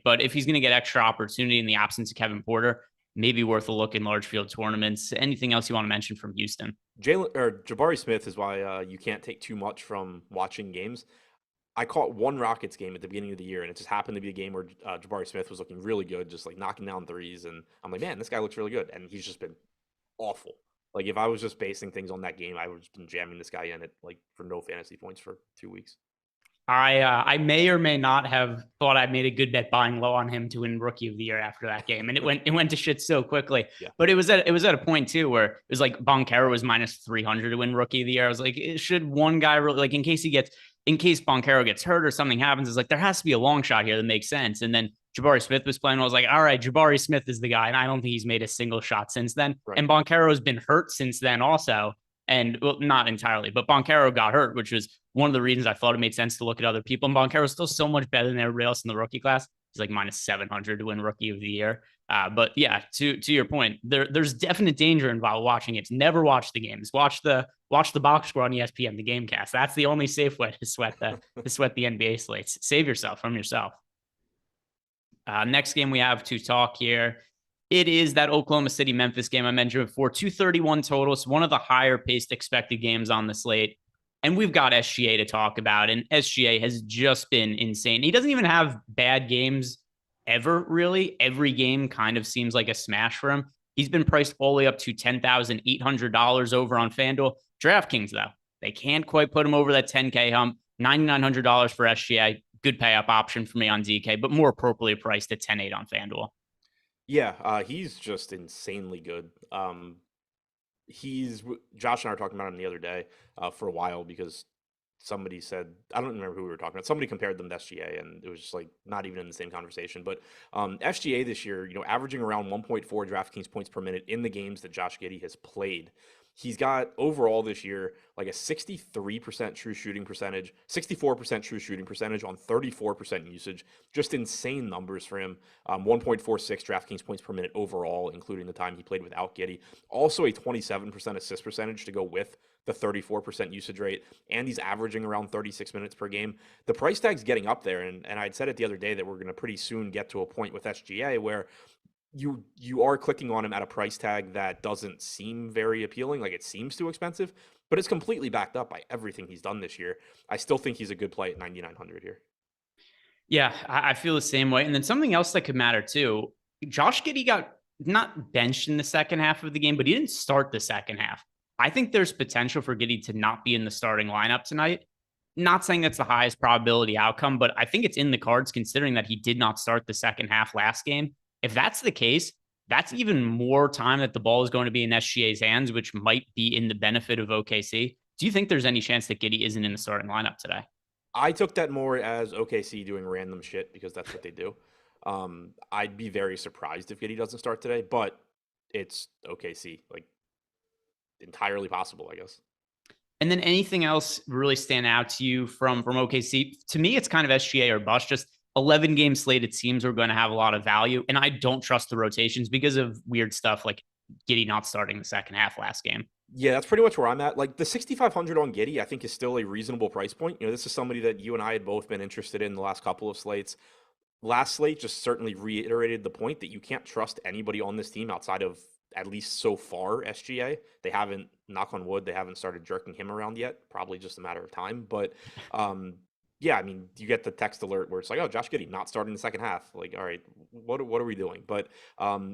But if he's going to get extra opportunity in the absence of Kevin Porter, maybe worth a look in large field tournaments. Anything else you want to mention from Houston? Jabari Smith is why you can't take too much from watching games. I caught one Rockets game at the beginning of the year, and it just happened to be a game where Jabari Smith was looking really good, just like knocking down threes. And I'm like, man, this guy looks really good. And he's just been awful. Like if I was just basing things on that game, I would have been jamming this guy in at for no fantasy points for 2 weeks. I may or may not have thought I made a good bet buying low on him to win Rookie of the Year after that game, and it went to shit so quickly. Yeah. But it was at a point too where it was like Boncaro was minus 300 to win Rookie of the Year. I was like, should one guy really, in case Boncaro gets hurt or something happens, it's like there has to be a long shot here that makes sense. And then Jabari Smith was playing. I was like, all right, Jabari Smith is the guy, and I don't think he's made a single shot since then. Right. And Boncaro has been hurt since then also. And well, not entirely, but Boncaro got hurt, which was one of the reasons I thought it made sense to look at other people. And Boncaro is still so much better than everybody else in the rookie class. He's like minus 700 to win Rookie of the Year. But yeah, to your point, there's definite danger involved watching it. Never watch the games. Watch the box score on ESPN, the game cast. That's the only safe way to sweat the NBA slates. Save yourself from yourself. Next game we have to talk here. It is that Oklahoma City Memphis game I mentioned before. 231 total. It's one of the higher paced expected games on the slate. And we've got SGA to talk about. And SGA has just been insane. He doesn't even have bad games ever, really. Every game kind of seems like a smash for him. He's been priced all the way up to $10,800 over on FanDuel. DraftKings, though, they can't quite put him over that 10K hump. $9,900 for SGA. Good pay up option for me on DK, but more appropriately priced at 10.8 on FanDuel. Yeah, he's just insanely good. Josh and I were talking about him the other day for a while because somebody said, I don't remember who we were talking about. Somebody compared them to SGA, and it was just like not even in the same conversation. But SGA this year, averaging around 1.4 DraftKings points per minute in the games that Josh Giddey has played. He's got overall this year like a 63% true shooting percentage, 64% true shooting percentage on 34% usage. Just insane numbers for him. 1.46 DraftKings points per minute overall, including the time he played without Giddey. Also a 27% assist percentage to go with the 34% usage rate, and he's averaging around 36 minutes per game. The price tag's getting up there, and I'd said it the other day that we're going to pretty soon get to a point with SGA where you are clicking on him at a price tag that doesn't seem very appealing, like it seems too expensive, but it's completely backed up by everything he's done this year. I still think he's a good play at 9,900 here. Yeah, I feel the same way. And then something else that could matter too, Josh Giddey got not benched in the second half of the game, but he didn't start the second half. I think there's potential for Giddey to not be in the starting lineup tonight. Not saying that's the highest probability outcome, but I think it's in the cards considering that he did not start the second half last game. If that's the case, that's even more time that the ball is going to be in SGA's hands, which might be in the benefit of OKC. Do you think there's any chance that Giddey isn't in the starting lineup today? I took that more as OKC doing random shit because that's what they do. I'd be very surprised if Giddey doesn't start today, but it's OKC. Like, entirely possible, I guess. And then anything else really stand out to you from OKC? To me, it's kind of SGA or bust. Just 11 game slate, it seems we're going to have a lot of value. And I don't trust the rotations because of weird stuff like Giddey not starting the second half last game. Yeah, that's pretty much where I'm at. Like the 6,500 on Giddey, I think is still a reasonable price point. This is somebody that you and I had both been interested in the last couple of slates. Last slate just certainly reiterated the point that you can't trust anybody on this team outside of, at least so far, SGA. They haven't, knock on wood, they haven't started jerking him around yet. Probably just a matter of time. But yeah, I mean, you get the text alert where it's like, oh, Josh Giddey not starting the second half. Like, all right, what are we doing? But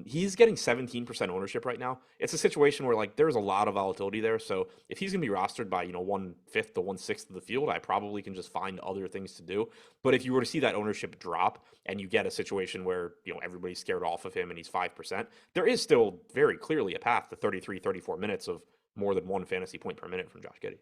he's getting 17% ownership right now. It's a situation where like there's a lot of volatility there. So if he's gonna be rostered by 1/5 to 1/6 of the field, I probably can just find other things to do. But if you were to see that ownership drop and you get a situation where everybody's scared off of him and he's 5%, there is still very clearly a path to 33, 34 minutes of more than one fantasy point per minute from Josh Giddey.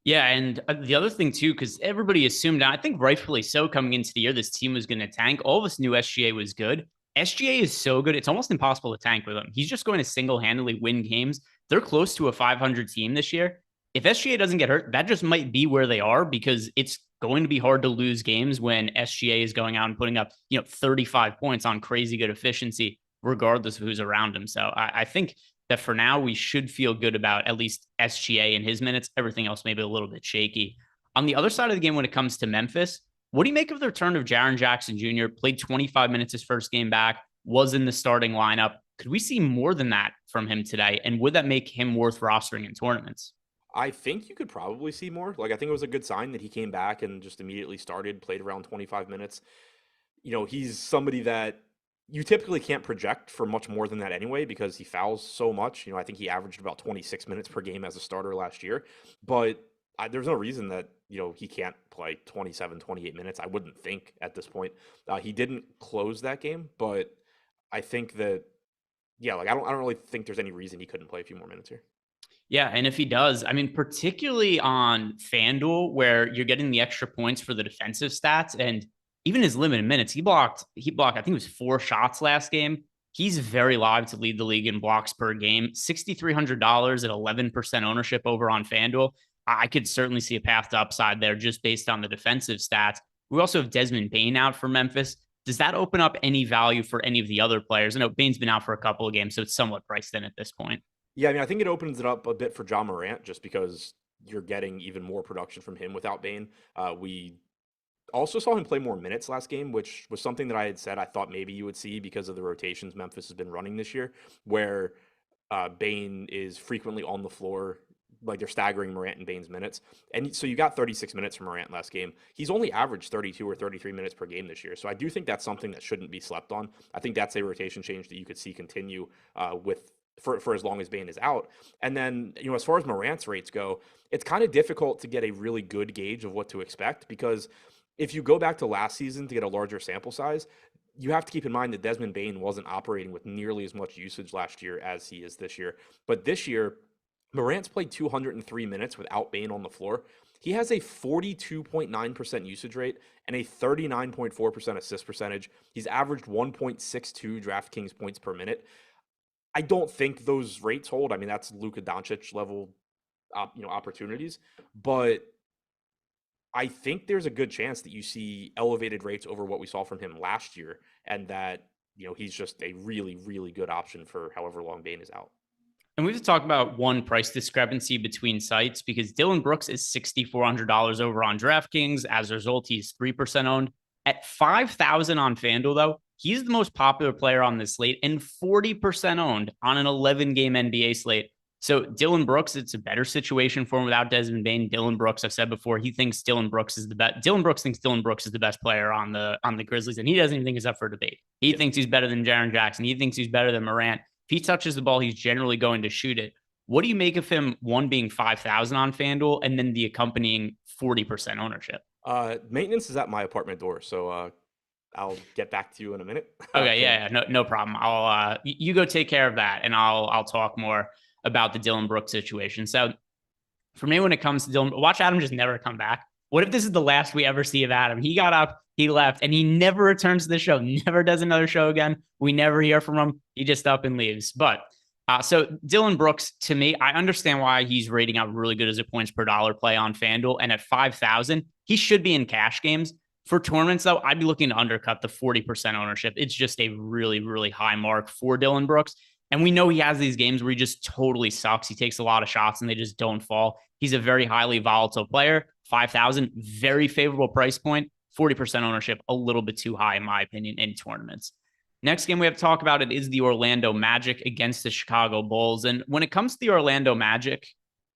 Yeah, and the other thing too, because everybody assumed, I think rightfully so, coming into the year, this team was going to tank. All of us knew SGA was good. SGA is so good, it's almost impossible to tank with him. He's just going to single-handedly win games. They're close to a 500 team this year. If SGA doesn't get hurt, that just might be where they are, because it's going to be hard to lose games when SGA is going out and putting up 35 points on crazy good efficiency, regardless of who's around him. So I think that for now, we should feel good about at least SGA in his minutes. Everything else maybe a little bit shaky. On the other side of the game, when it comes to Memphis, what do you make of the return of Jaren Jackson Jr.? Played 25 minutes his first game back, was in the starting lineup. Could we see more than that from him today? And would that make him worth rostering in tournaments? I think you could probably see more. Like, I think it was a good sign that he came back and just immediately started, played around 25 minutes. He's somebody that you typically can't project for much more than that anyway, because he fouls so much. I think he averaged about 26 minutes per game as a starter last year, but there's no reason that, he can't play 27, 28 minutes. I wouldn't think at this point. He didn't close that game, but I think that, yeah, like I don't really think there's any reason he couldn't play a few more minutes here. Yeah, and if he does, I mean, particularly on FanDuel, where you're getting the extra points for the defensive stats, and even his limited minutes, he blocked, I think it was 4 shots last game. He's very live to lead the league in blocks per game. $6,300 at 11% ownership over on FanDuel. I could certainly see a path to upside there just based on the defensive stats. We also have Desmond Bane out for Memphis. Does that open up any value for any of the other players? I know Bane's been out for a couple of games, so it's somewhat priced in at this point. Yeah, I mean, I think it opens it up a bit for John Morant just because you're getting even more production from him without Bane. We also saw him play more minutes last game, which was something that I had said I thought maybe you would see because of the rotations Memphis has been running this year, where Bane is frequently on the floor. Like they're staggering Morant and Bane's minutes. And so you got 36 minutes from Morant last game. He's only averaged 32 or 33 minutes per game this year. So I do think that's something that shouldn't be slept on. I think that's a rotation change that you could see continue for as long as Bane is out. And then, as far as Morant's rates go, it's kind of difficult to get a really good gauge of what to expect, because if you go back to last season to get a larger sample size, you have to keep in mind that Desmond Bane wasn't operating with nearly as much usage last year as he is this year. But this year, Morant's played 203 minutes without Bane on the floor. He has a 42.9% usage rate and a 39.4% assist percentage. He's averaged 1.62 DraftKings points per minute. I don't think those rates hold. I mean, that's Luka Doncic level, opportunities, but I think there's a good chance that you see elevated rates over what we saw from him last year, and that, he's just a really, really good option for however long Bane is out. And we have to talk about one price discrepancy between sites, because Dillon Brooks is $6,400 over on DraftKings. As a result, he's 3% owned. At $5,000 on FanDuel, though, he's the most popular player on this slate and 40% owned on an 11-game NBA slate. So Dillon Brooks, it's a better situation for him without Desmond Bane. Dillon Brooks, I've said before, he thinks Dillon Brooks is the best. Dillon Brooks thinks Dillon Brooks is the best player on the Grizzlies, and he doesn't even think it's up for debate. He thinks he's better than Jaren Jackson. He thinks he's better than Morant. If he touches the ball, he's generally going to shoot it. What do you make of him, one being 5,000 on FanDuel and then the accompanying 40% ownership? Maintenance is at my apartment door, so I'll get back to you in a minute. Okay, yeah, no problem. I'll you go take care of that, and I'll talk more about the Dillon Brooks situation. So for me, when it comes to Dillon, watch Adam just never come back. What if this is the last we ever see of Adam? He got up, he left, and he never returns to the show, never does another show again. We never hear from him. He just up and leaves. But so Dillon Brooks, to me, I understand why he's rating out really good as a points per dollar play on FanDuel. And at 5,000, he should be in cash games. For tournaments, though, I'd be looking to undercut the 40% ownership. It's just a really, really high mark for Dillon Brooks. And we know he has these games where he just totally sucks. He takes a lot of shots and they just don't fall. He's a very highly volatile player. 5,000, very favorable price point. 40% ownership, a little bit too high, in my opinion, in tournaments. Next game we have to talk about it is the Orlando Magic against the Chicago Bulls. And when it comes to the Orlando Magic,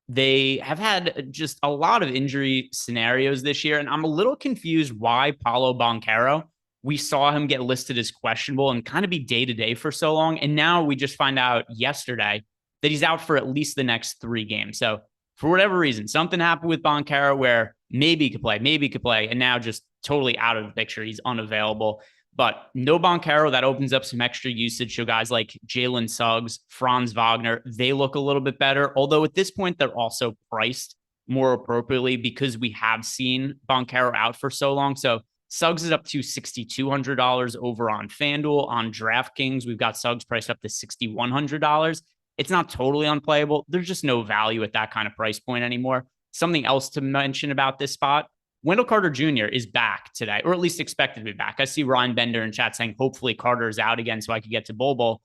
they have had just a lot of injury scenarios this year. And I'm a little confused why Paolo Banchero, we saw him get listed as questionable and kind of be day-to-day for so long. And now we just find out yesterday that he's out for at least the next 3 games. So for whatever reason, something happened with Banchero where maybe he could play, and now just totally out of the picture. He's unavailable. But no Banchero, that opens up some extra usage. So guys like Jalen Suggs, Franz Wagner, they look a little bit better. Although at this point, they're also priced more appropriately because we have seen Banchero out for so long. So Suggs is up to $6,200 over on FanDuel. On DraftKings, we've got Suggs priced up to $6,100. It's not totally unplayable. There's just no value at that kind of price point anymore. Something else to mention about this spot, Wendell Carter Jr. is back today, or at least expected to be back. I see Ryan Bender in chat saying, hopefully Carter is out again so I could get to Bol.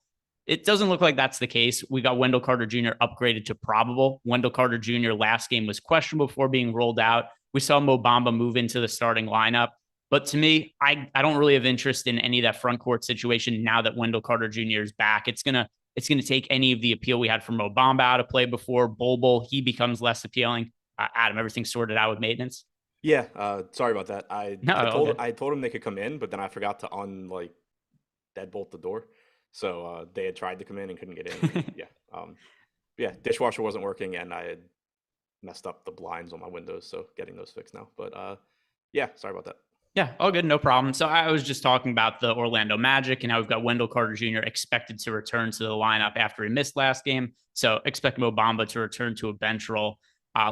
It doesn't look like that's the case. We got Wendell Carter Jr. upgraded to probable. Wendell Carter Jr. last game was questionable before being rolled out. We saw Mo Bamba move into the starting lineup. But to me, I don't really have interest in any of that front court situation now that Wendell Carter Jr. is back. It's gonna take any of the appeal we had from Mo Bamba out of play before. Bol, he becomes less appealing. Adam, everything sorted out with maintenance? Yeah, sorry about that. I told him they could come in, but then I forgot to deadbolt the door. So they had tried to come in and couldn't get in. Yeah, dishwasher wasn't working, and I had messed up the blinds on my windows, so getting those fixed now. But yeah, sorry about that. Yeah, all good, no problem. So I was just talking about the Orlando Magic and how we've got Wendell Carter Jr. expected to return to the lineup after he missed last game. So expect Mo Bamba to return to a bench role.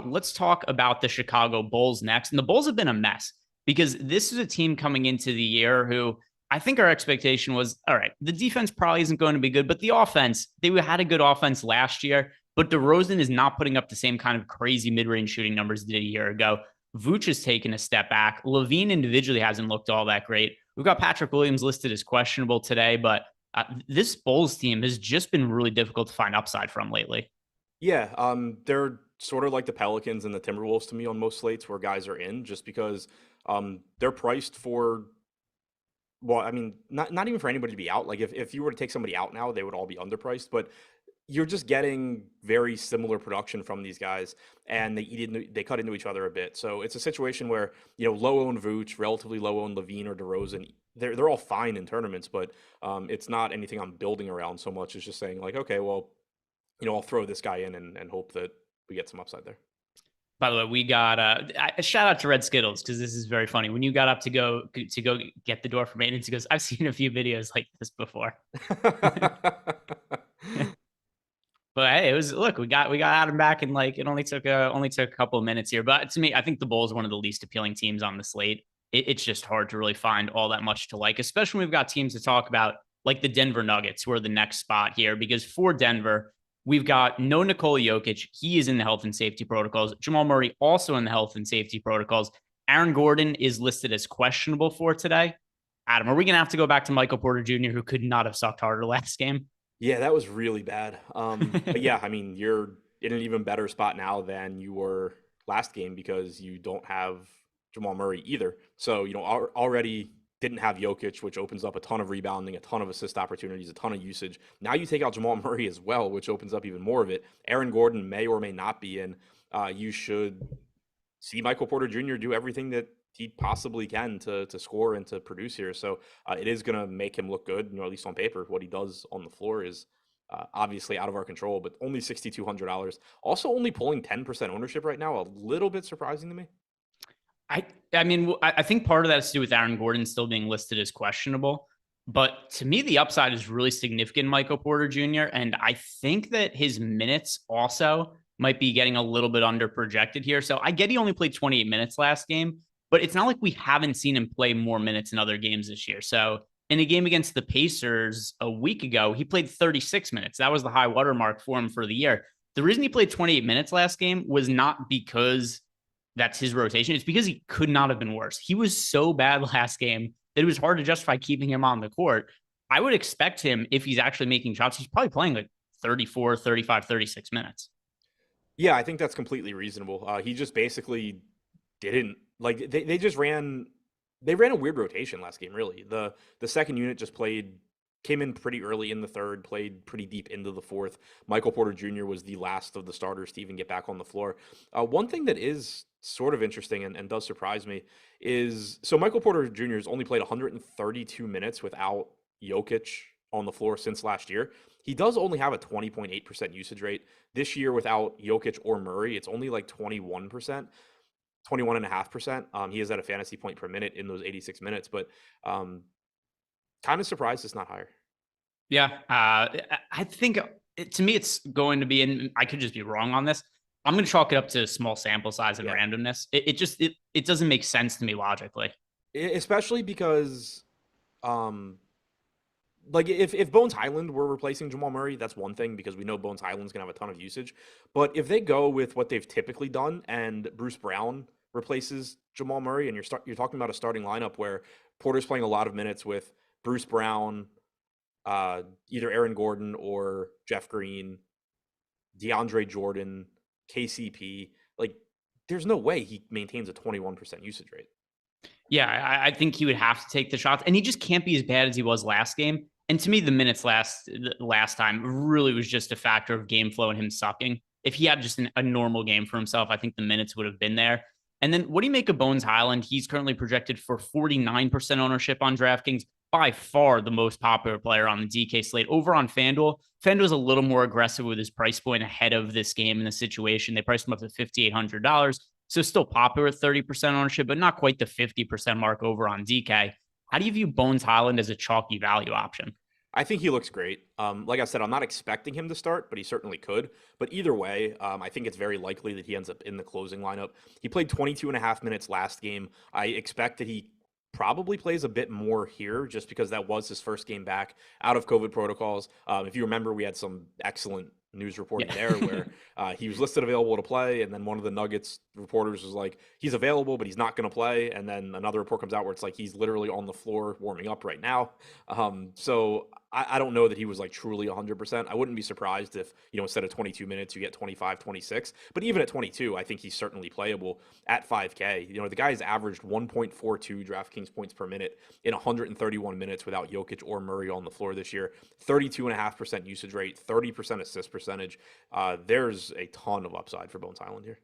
Let's talk about the Chicago Bulls next. And the Bulls have been a mess because this is a team coming into the year who I think our expectation was, all right, the defense probably isn't going to be good, but the offense, they had a good offense last year, but DeRozan is not putting up the same kind of crazy mid-range shooting numbers he did a year ago. Vooch has taken a step back. Levine individually hasn't looked all that great. We've got Patrick Williams listed as questionable today, but this Bulls team has just been really difficult to find upside from lately. Yeah, they're sort of like the Pelicans and the Timberwolves to me on most slates where guys are in, just because they're priced for, well, I mean, not even for anybody to be out. Like if you were to take somebody out now, they would all be underpriced, but you're just getting very similar production from these guys, and they cut into each other a bit. So it's a situation where, low-owned Vooch, relatively low-owned Levine or DeRozan, they're all fine in tournaments, but it's not anything I'm building around so much. It's just saying like, okay, well, I'll throw this guy in and hope that we get some upside there. By the way, we got a shout out to Red Skittles because this is very funny. When you got up to go get the door for maintenance, he goes, "I've seen a few videos like this before." But hey, we got Adam back, and like it only took a couple of minutes here. But to me, I think the Bulls are one of the least appealing teams on the slate. It's just hard to really find all that much to like, especially when we've got teams to talk about like the Denver Nuggets, who are the next spot here. Because for Denver, we've got no Nikola Jokic. He is in the health and safety protocols. Jamal Murray also in the health and safety protocols. Aaron Gordon is listed as questionable for today. Adam, are we going to have to go back to Michael Porter Jr., who could not have sucked harder last game? Yeah, that was really bad. But yeah, I mean, you're in an even better spot now than you were last game because you don't have Jamal Murray either. So, already didn't have Jokic, which opens up a ton of rebounding, a ton of assist opportunities, a ton of usage. Now you take out Jamal Murray as well, which opens up even more of it. Aaron Gordon may or may not be in. You should see Michael Porter Jr. do everything that he possibly can to score and to produce here. So it is going to make him look good, at least on paper. What he does on the floor is obviously out of our control, but only $6,200. Also only pulling 10% ownership right now, a little bit surprising to me. I mean, I think part of that has to do with Aaron Gordon still being listed as questionable. But to me, the upside is really significant in Michael Porter Jr. And I think that his minutes also might be getting a little bit under projected here. So I get he only played 28 minutes last game, but it's not like we haven't seen him play more minutes in other games this year. So in a game against the Pacers a week ago, he played 36 minutes. That was the high watermark for him for the year. The reason he played 28 minutes last game was not because that's his rotation. It's because he could not have been worse. He was so bad last game that it was hard to justify keeping him on the court. I would expect him, if he's actually making shots, he's probably playing like 34, 35, 36 minutes. Yeah, I think that's completely reasonable. He just basically didn't like they just ran a weird rotation last game, really. The second unit just came in pretty early in the third, played pretty deep into the fourth. Michael Porter Jr. was the last of the starters to even get back on the floor. One thing that is sort of interesting and does surprise me is so Michael Porter Jr. has only played 132 minutes without Jokic on the floor since last year. He does only have a 20.8% usage rate. This year without Jokic or Murray, it's only like 21%, 21.5%. He is at a fantasy point per minute in those 86 minutes, but kind of surprised it's not higher. Yeah, I think to me it's going to be, and I could just be wrong on this. I'm going to chalk it up to small sample size and randomness. It doesn't make sense to me logically, especially because, like if Bones Highland were replacing Jamal Murray, that's one thing because we know Bones Highland's gonna have a ton of usage. But if they go with what they've typically done and Bruce Brown replaces Jamal Murray, and you're talking about a starting lineup where Porter's playing a lot of minutes with Bruce Brown, either Aaron Gordon or Jeff Green, DeAndre Jordan, KCP, like there's no way he maintains a 21% usage rate. Yeah, I think he would have to take the shots, and he just can't be as bad as he was last game. And to me, the minutes last time really was just a factor of game flow and him sucking. If he had just a normal game for himself, I think the minutes would have been there. And then what do you make of Bones Highland? He's currently projected for 49% ownership on DraftKings, by far the most popular player on the DK slate. Over on FanDuel, FanDuel's a little more aggressive with his price point ahead of this game in the situation. They priced him up to $5,800. So still popular at 30% ownership, but not quite the 50% mark over on DK. How do you view Bones Highland as a chalky value option? I think he looks great. Like I said, I'm not expecting him to start, but he certainly could. But either way, I think it's very likely that he ends up in the closing lineup. He played 22 and a half minutes last game. I expect that he probably plays a bit more here just because that was his first game back out of COVID protocols. If you remember, we had some excellent news reporting there where he was listed available to play, and then one of the Nuggets reporters was like, he's available but he's not going to play, and then another report comes out where it's like he's literally on the floor warming up right now. So I don't know that he was like truly 100%. I wouldn't be surprised if, instead of 22 minutes you get 25, 26, but even at 22 I think he's certainly playable at 5K. The guy's averaged 1.42 DraftKings points per minute in 131 minutes without Jokic or Murray on the floor this year. 32.5% usage rate, 30% assist percentage. There's a ton of upside for Bones Highland here.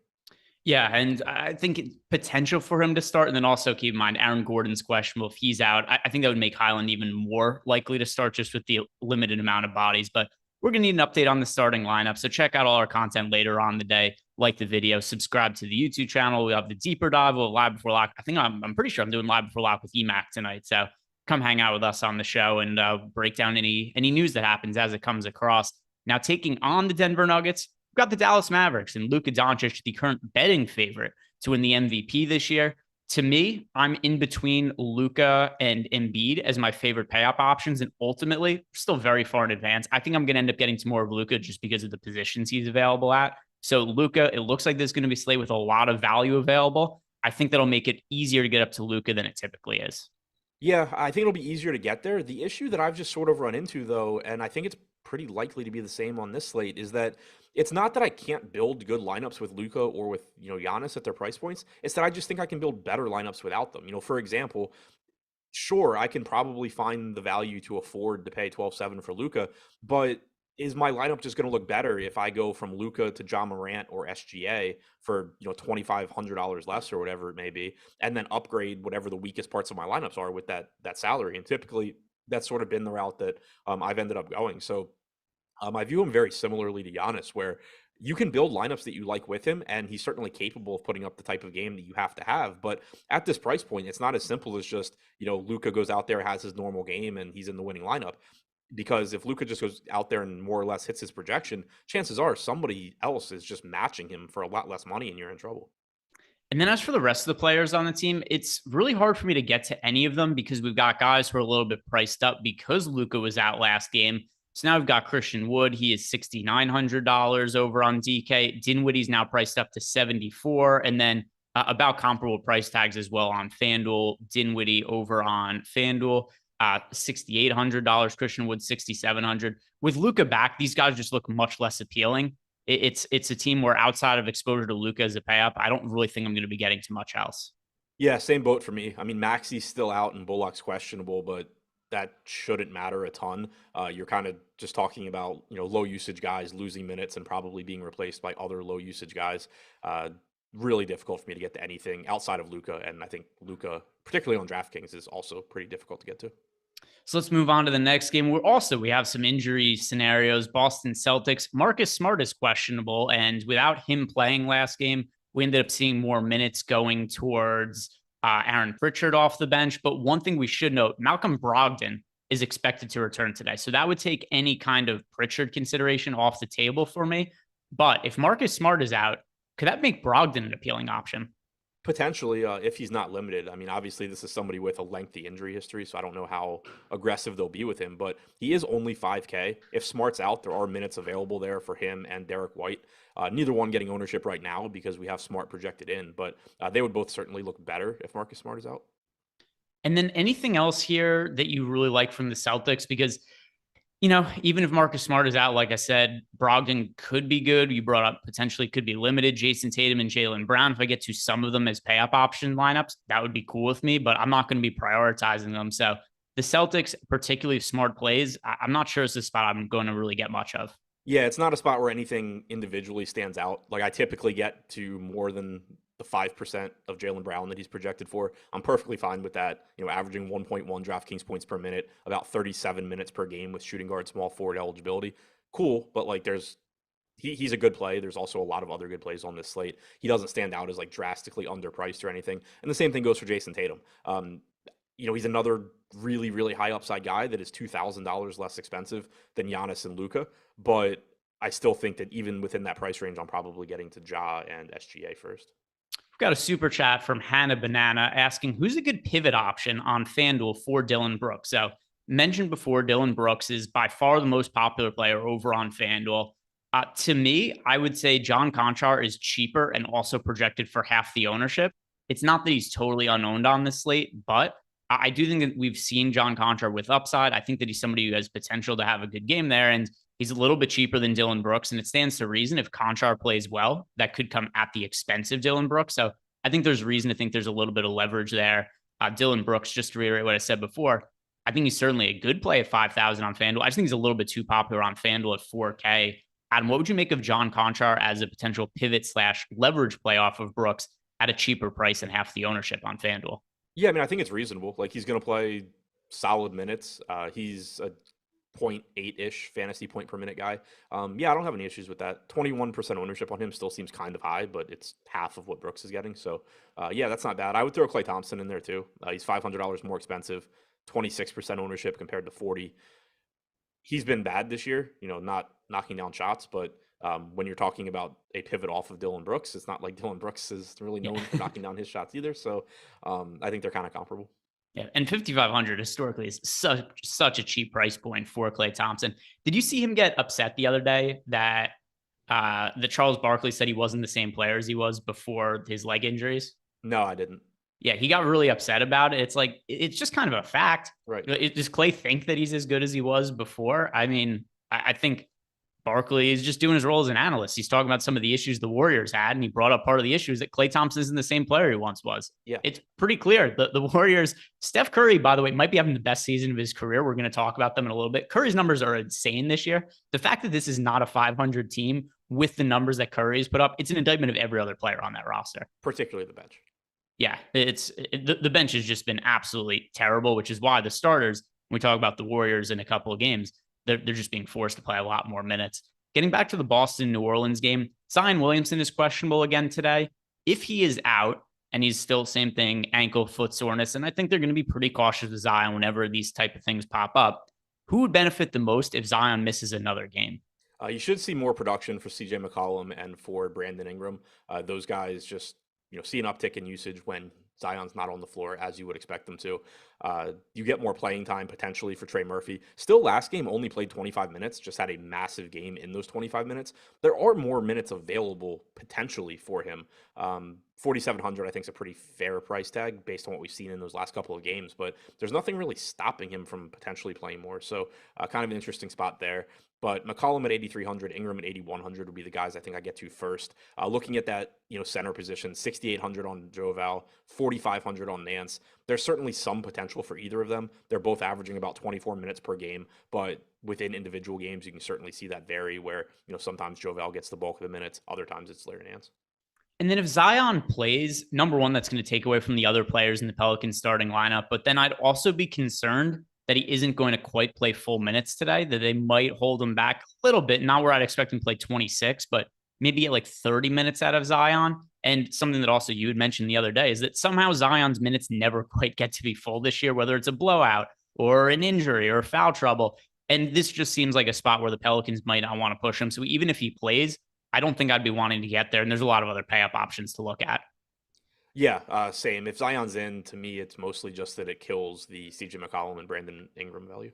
Yeah, and I think potential for him to start. And then also keep in mind, Aaron Gordon's questionable. If he's out, I think that would make Highland even more likely to start just with the limited amount of bodies. But we're going to need an update on the starting lineup. So check out all our content later on the day. Like the video, subscribe to the YouTube channel. We have the deeper dive. We'll live before lock. I think I'm pretty sure I'm doing live before lock with EMAC tonight. So come hang out with us on the show and break down any news that happens as it comes across. Now taking on the Denver Nuggets, we've got the Dallas Mavericks and Luka Doncic, the current betting favorite to win the MVP this year. To me, I'm in between Luka and Embiid as my favorite payout options, and ultimately, still very far in advance. I think I'm going to end up getting to more of Luka just because of the positions he's available at. So Luka, it looks like there's going to be a slate with a lot of value available. I think that'll make it easier to get up to Luka than it typically is. Yeah, I think it'll be easier to get there. The issue that I've just sort of run into, though, and I think it's pretty likely to be the same on this slate, is that it's not that I can't build good lineups with Luka or with, Giannis at their price points. It's that I just think I can build better lineups without them. For example, sure, I can probably find the value to afford to pay 12.7 for Luka, but is my lineup just going to look better if I go from Luka to Ja Morant or SGA for, $2,500 less or whatever it may be, and then upgrade whatever the weakest parts of my lineups are with that salary? And typically that's sort of been the route that I've ended up going. So I view him very similarly to Giannis, where you can build lineups that you like with him, and he's certainly capable of putting up the type of game that you have to have. But at this price point, it's not as simple as just, Luka goes out there, has his normal game, and he's in the winning lineup. Because if Luka just goes out there and more or less hits his projection, chances are somebody else is just matching him for a lot less money, and you're in trouble. And then as for the rest of the players on the team, it's really hard for me to get to any of them because we've got guys who are a little bit priced up because Luka was out last game. So now we've got Christian Wood. He is $6,900 over on DK. Dinwiddie's now priced up to $74. And then about comparable price tags as well on FanDuel. Dinwiddie over on FanDuel. $6,800. Christian Wood, $6,700. With Luka back, these guys just look much less appealing. It's a team where outside of exposure to Luka as a pay up, I don't really think I'm going to be getting too much else. Yeah, same boat for me. I mean, Maxi's still out and Bullock's questionable, but that shouldn't matter a ton. You're kind of just talking about, low usage guys losing minutes and probably being replaced by other low usage guys. Really difficult for me to get to anything outside of Luka, and I think Luka, particularly on DraftKings, is also pretty difficult to get to. So let's move on to the next game. We have some injury scenarios. Boston Celtics. Marcus Smart is questionable, and without him playing last game, we ended up seeing more minutes going towards Aaron Pritchard off the bench. But one thing we should note, Malcolm Brogdon is expected to return today. So that would take any kind of Pritchard consideration off the table for me. But if Marcus Smart is out, could that make Brogdon an appealing option? Potentially, if he's not limited. I mean, obviously, this is somebody with a lengthy injury history, so I don't know how aggressive they'll be with him, but he is only 5K. If Smart's out, there are minutes available there for him and Derek White. Neither one getting ownership right now because we have Smart projected in, but they would both certainly look better if Marcus Smart is out. And then anything else here that you really like from the Celtics? Because even if Marcus Smart is out, like I said, Brogdon could be good. You brought up potentially could be limited. Jason Tatum and Jaylen Brown, if I get to some of them as pay up option lineups, that would be cool with me, but I'm not going to be prioritizing them. So the Celtics, particularly if Smart plays, I'm not sure it's a spot I'm going to really get much of. Yeah, it's not a spot where anything individually stands out. Like I typically get to more than the 5% of Jaylen Brown that he's projected for. I'm perfectly fine with that. Averaging 1.1 DraftKings points per minute, about 37 minutes per game with shooting guard, small forward eligibility. Cool, but like he's a good play. There's also a lot of other good plays on this slate. He doesn't stand out as like drastically underpriced or anything. And the same thing goes for Jason Tatum. He's another really, really high upside guy that is $2,000 less expensive than Giannis and Luka. But I still think that even within that price range, I'm probably getting to Ja and SGA first. We've got a super chat from Hannah Banana asking who's a good pivot option on FanDuel for Dillon Brooks. So mentioned before, Dillon Brooks is by far the most popular player over on FanDuel. To me, I would say John Conchar is cheaper and also projected for half the ownership. It's not that he's totally unowned on this slate, but I do think that we've seen John Conchar with upside. I think that he's somebody who has potential to have a good game there, and he's a little bit cheaper than Dillon Brooks, and it stands to reason if Conchar plays well, that could come at the expense of Dillon Brooks. So I think there's reason to think there's a little bit of leverage there. Dillon Brooks, just to reiterate what I said before, I think he's certainly a good play at 5,000 on FanDuel. I just think he's a little bit too popular on FanDuel at 4K. Adam, what would you make of John Conchar as a potential pivot / leverage play off of Brooks at a cheaper price and half the ownership on FanDuel? Yeah, I mean, I think it's reasonable. Like he's going to play solid minutes. He's a 0.8-ish fantasy point per minute guy. Yeah, I don't have any issues with that. 21% ownership on him still seems kind of high, but it's half of what Brooks is getting. So yeah, that's not bad. I would throw Klay Thompson in there too. He's $500 more expensive, 26% ownership compared to 40. He's been bad this year, not knocking down shots, but when you're talking about a pivot off of Dillon Brooks, it's not like Dillon Brooks is really known for knocking down his shots either. So I think they're kind of comparable. Yeah, and 5,500 historically is such a cheap price point for Klay Thompson. Did you see him get upset the other day that Charles Barkley said he wasn't the same player as he was before his leg injuries? No, I didn't. Yeah, he got really upset about it. It's like, it's just kind of a fact. Right. Does Klay think that he's as good as he was before? I mean, I think Barkley is just doing his role as an analyst. He's talking about some of the issues the Warriors had, and he brought up part of the issues that Klay Thompson isn't the same player he once was. Yeah. It's pretty clear. The Warriors, Steph Curry, by the way, might be having the best season of his career. We're going to talk about them in a little bit. Curry's numbers are insane this year. The fact that this is not a 500 team with the numbers that Curry has put up, it's an indictment of every other player on that roster. Particularly the bench. Yeah, the bench has just been absolutely terrible, which is why the starters, when we talk about the Warriors in a couple of games, they're just being forced to play a lot more minutes. Getting back to the Boston-New Orleans game, Zion Williamson is questionable again today. If he is out and he's still same thing, ankle, foot soreness, and I think they're going to be pretty cautious with Zion whenever these type of things pop up, who would benefit the most if Zion misses another game? You should see more production for CJ McCollum and for Brandon Ingram. Those guys just see an uptick in usage when Zion's not on the floor, as you would expect them to. You get more playing time potentially for Trey Murphy. Still, last game only played 25 minutes, just had a massive game in those 25 minutes. There are more minutes available potentially for him. 4,700, I think, is a pretty fair price tag based on what we've seen in those last couple of games, but there's nothing really stopping him from potentially playing more. So kind of an interesting spot there. But McCollum at 8,300, Ingram at 8,100 would be the guys I think I get to first. Looking at that, center position, 6,800 on Joval, 4,500 on Nance. There's certainly some potential for either of them. They're both averaging about 24 minutes per game, but within individual games, you can certainly see that vary where, sometimes Joval gets the bulk of the minutes, other times it's Larry Nance. And then if Zion plays, number one, that's going to take away from the other players in the Pelicans starting lineup. But then I'd also be concerned that he isn't going to quite play full minutes today, that they might hold him back a little bit. Not where I'd expect him to play 26, but maybe get like 30 minutes out of Zion. And something that also you had mentioned the other day is that somehow Zion's minutes never quite get to be full this year, whether it's a blowout or an injury or foul trouble. And this just seems like a spot where the Pelicans might not want to push him. So even if he plays, I don't think I'd be wanting to get there. And there's a lot of other pay up options to look at. Yeah, same. If Zion's in, to me, it's mostly just that it kills the CJ McCollum and Brandon Ingram value.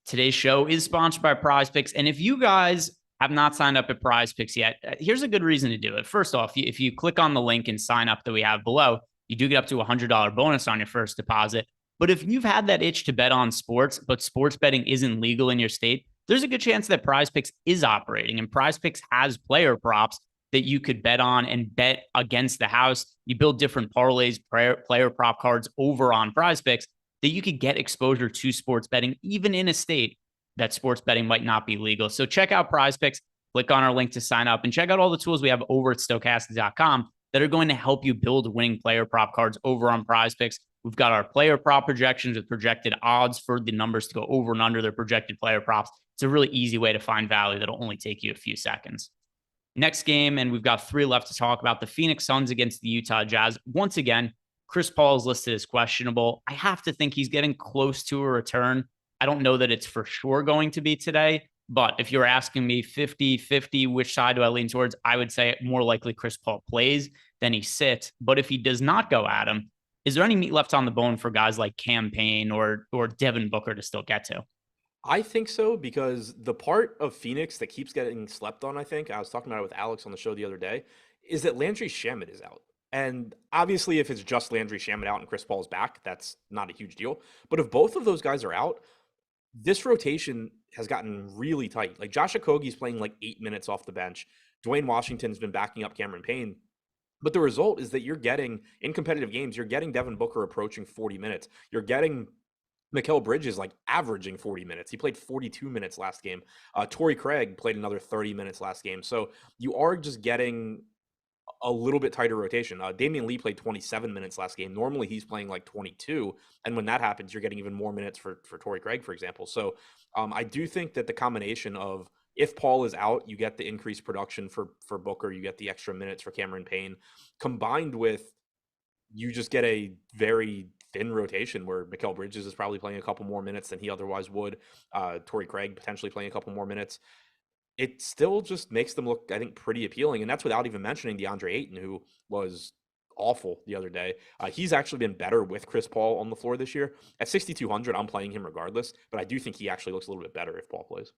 Today's show is sponsored by PrizePicks. And if you guys have not signed up at PrizePicks yet, here's a good reason to do it. First off, if you click on the link and sign up that we have below, you do get up to a $100 bonus on your first deposit. But if you've had that itch to bet on sports, but sports betting isn't legal in your state, there's a good chance that PrizePicks is operating, and PrizePicks has player props that you could bet on and bet against the house. You build different parlays, player prop cards over on PrizePicks that you could get exposure to sports betting, even in a state that sports betting might not be legal. So check out PrizePicks, click on our link to sign up, and check out all the tools we have over at Stokastic.com that are going to help you build winning player prop cards over on PrizePicks. We've got our player prop projections with projected odds for the numbers to go over and under their projected player props. It's a really easy way to find value that'll only take you a few seconds. Next game, and we've got 3 left to talk about, the Phoenix Suns against the Utah Jazz. Once again, Chris Paul is listed as questionable. I have to think he's getting close to a return. I don't know that it's for sure going to be today, but if you're asking me 50-50, which side do I lean towards? I would say more likely Chris Paul plays than he sits. But if he does not go at him, is there any meat left on the bone for guys like Cam Payne or Devin Booker to still get to? I think so, because the part of Phoenix that keeps getting slept on, I think, I was talking about it with Alex on the show the other day, is that Landry Shamet is out. And obviously, if it's just Landry Shamet out and Chris Paul's back, that's not a huge deal. But if both of those guys are out, this rotation has gotten really tight. Like Josh Okogie's playing like 8 minutes off the bench. Dwayne Washington's been backing up Cameron Payne. But the result is that you're getting, in competitive games, you're getting Devin Booker approaching 40 minutes. You're getting Mikal Bridges like averaging 40 minutes. He played 42 minutes last game. Torrey Craig played another 30 minutes last game. So you are just getting a little bit tighter rotation. Damian Lee played 27 minutes last game. Normally he's playing like 22. And when that happens, you're getting even more minutes for Torrey Craig, for example. So I do think that the combination of, if Paul is out, you get the increased production for Booker, you get the extra minutes for Cameron Payne, combined with you just get a very thin rotation where Mikal Bridges is probably playing a couple more minutes than he otherwise would. Torrey Craig potentially playing a couple more minutes. It still just makes them look, I think, pretty appealing. And that's without even mentioning DeAndre Ayton, who was awful the other day. He's actually been better with Chris Paul on the floor this year. At 6,200, I'm playing him regardless, but I do think he actually looks a little bit better if Paul plays.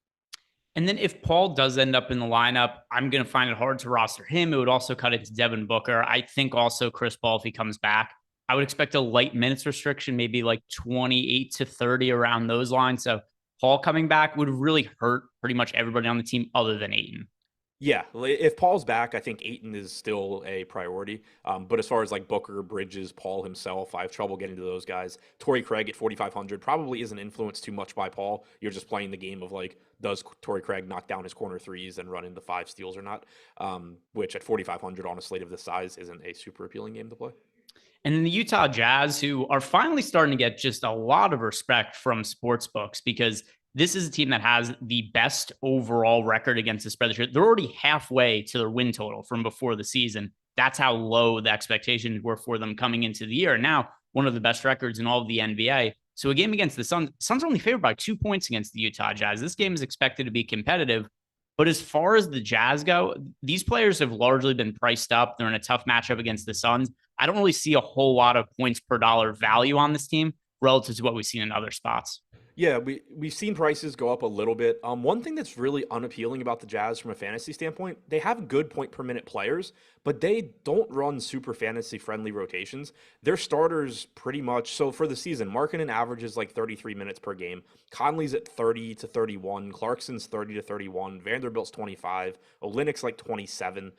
And then if Paul does end up in the lineup, I'm going to find it hard to roster him. It would also cut it to Devin Booker. I think also Chris Paul, if he comes back, I would expect a light minutes restriction, maybe like 28 to 30 around those lines. So Paul coming back would really hurt pretty much everybody on the team other than Ayton. Yeah, if Paul's back, I think Ayton is still a priority. But as far as like Booker, Bridges, Paul himself, I have trouble getting to those guys. Torrey Craig at 4,500 probably isn't influenced too much by Paul. You're just playing the game of like, does Torrey Craig knock down his corner threes and run into 5 steals or not? Which at 4,500 on a slate of this size isn't a super appealing game to play. And then the Utah Jazz, who are finally starting to get just a lot of respect from sports books, because this is a team that has the best overall record against the spread this year. They're already halfway to their win total from before the season. That's how low the expectations were for them coming into the year. Now, one of the best records in all of the NBA. So a game against the Suns are only favored by 2 points against the Utah Jazz. This game is expected to be competitive. But as far as the Jazz go, these players have largely been priced up. They're in a tough matchup against the Suns. I don't really see a whole lot of points per dollar value on this team. relative to what we've seen in other spots. Yeah, we've seen prices go up a little bit. One thing that's really unappealing about the Jazz from a fantasy standpoint, they have good point per minute players, but they don't run super fantasy friendly rotations. Their starters pretty much, so for the season, Markkanen averages like 33 minutes per game. Conley's at 30 to 31, Clarkson's 30 to 31, Vanderbilt's 25, Olynyk's like 27.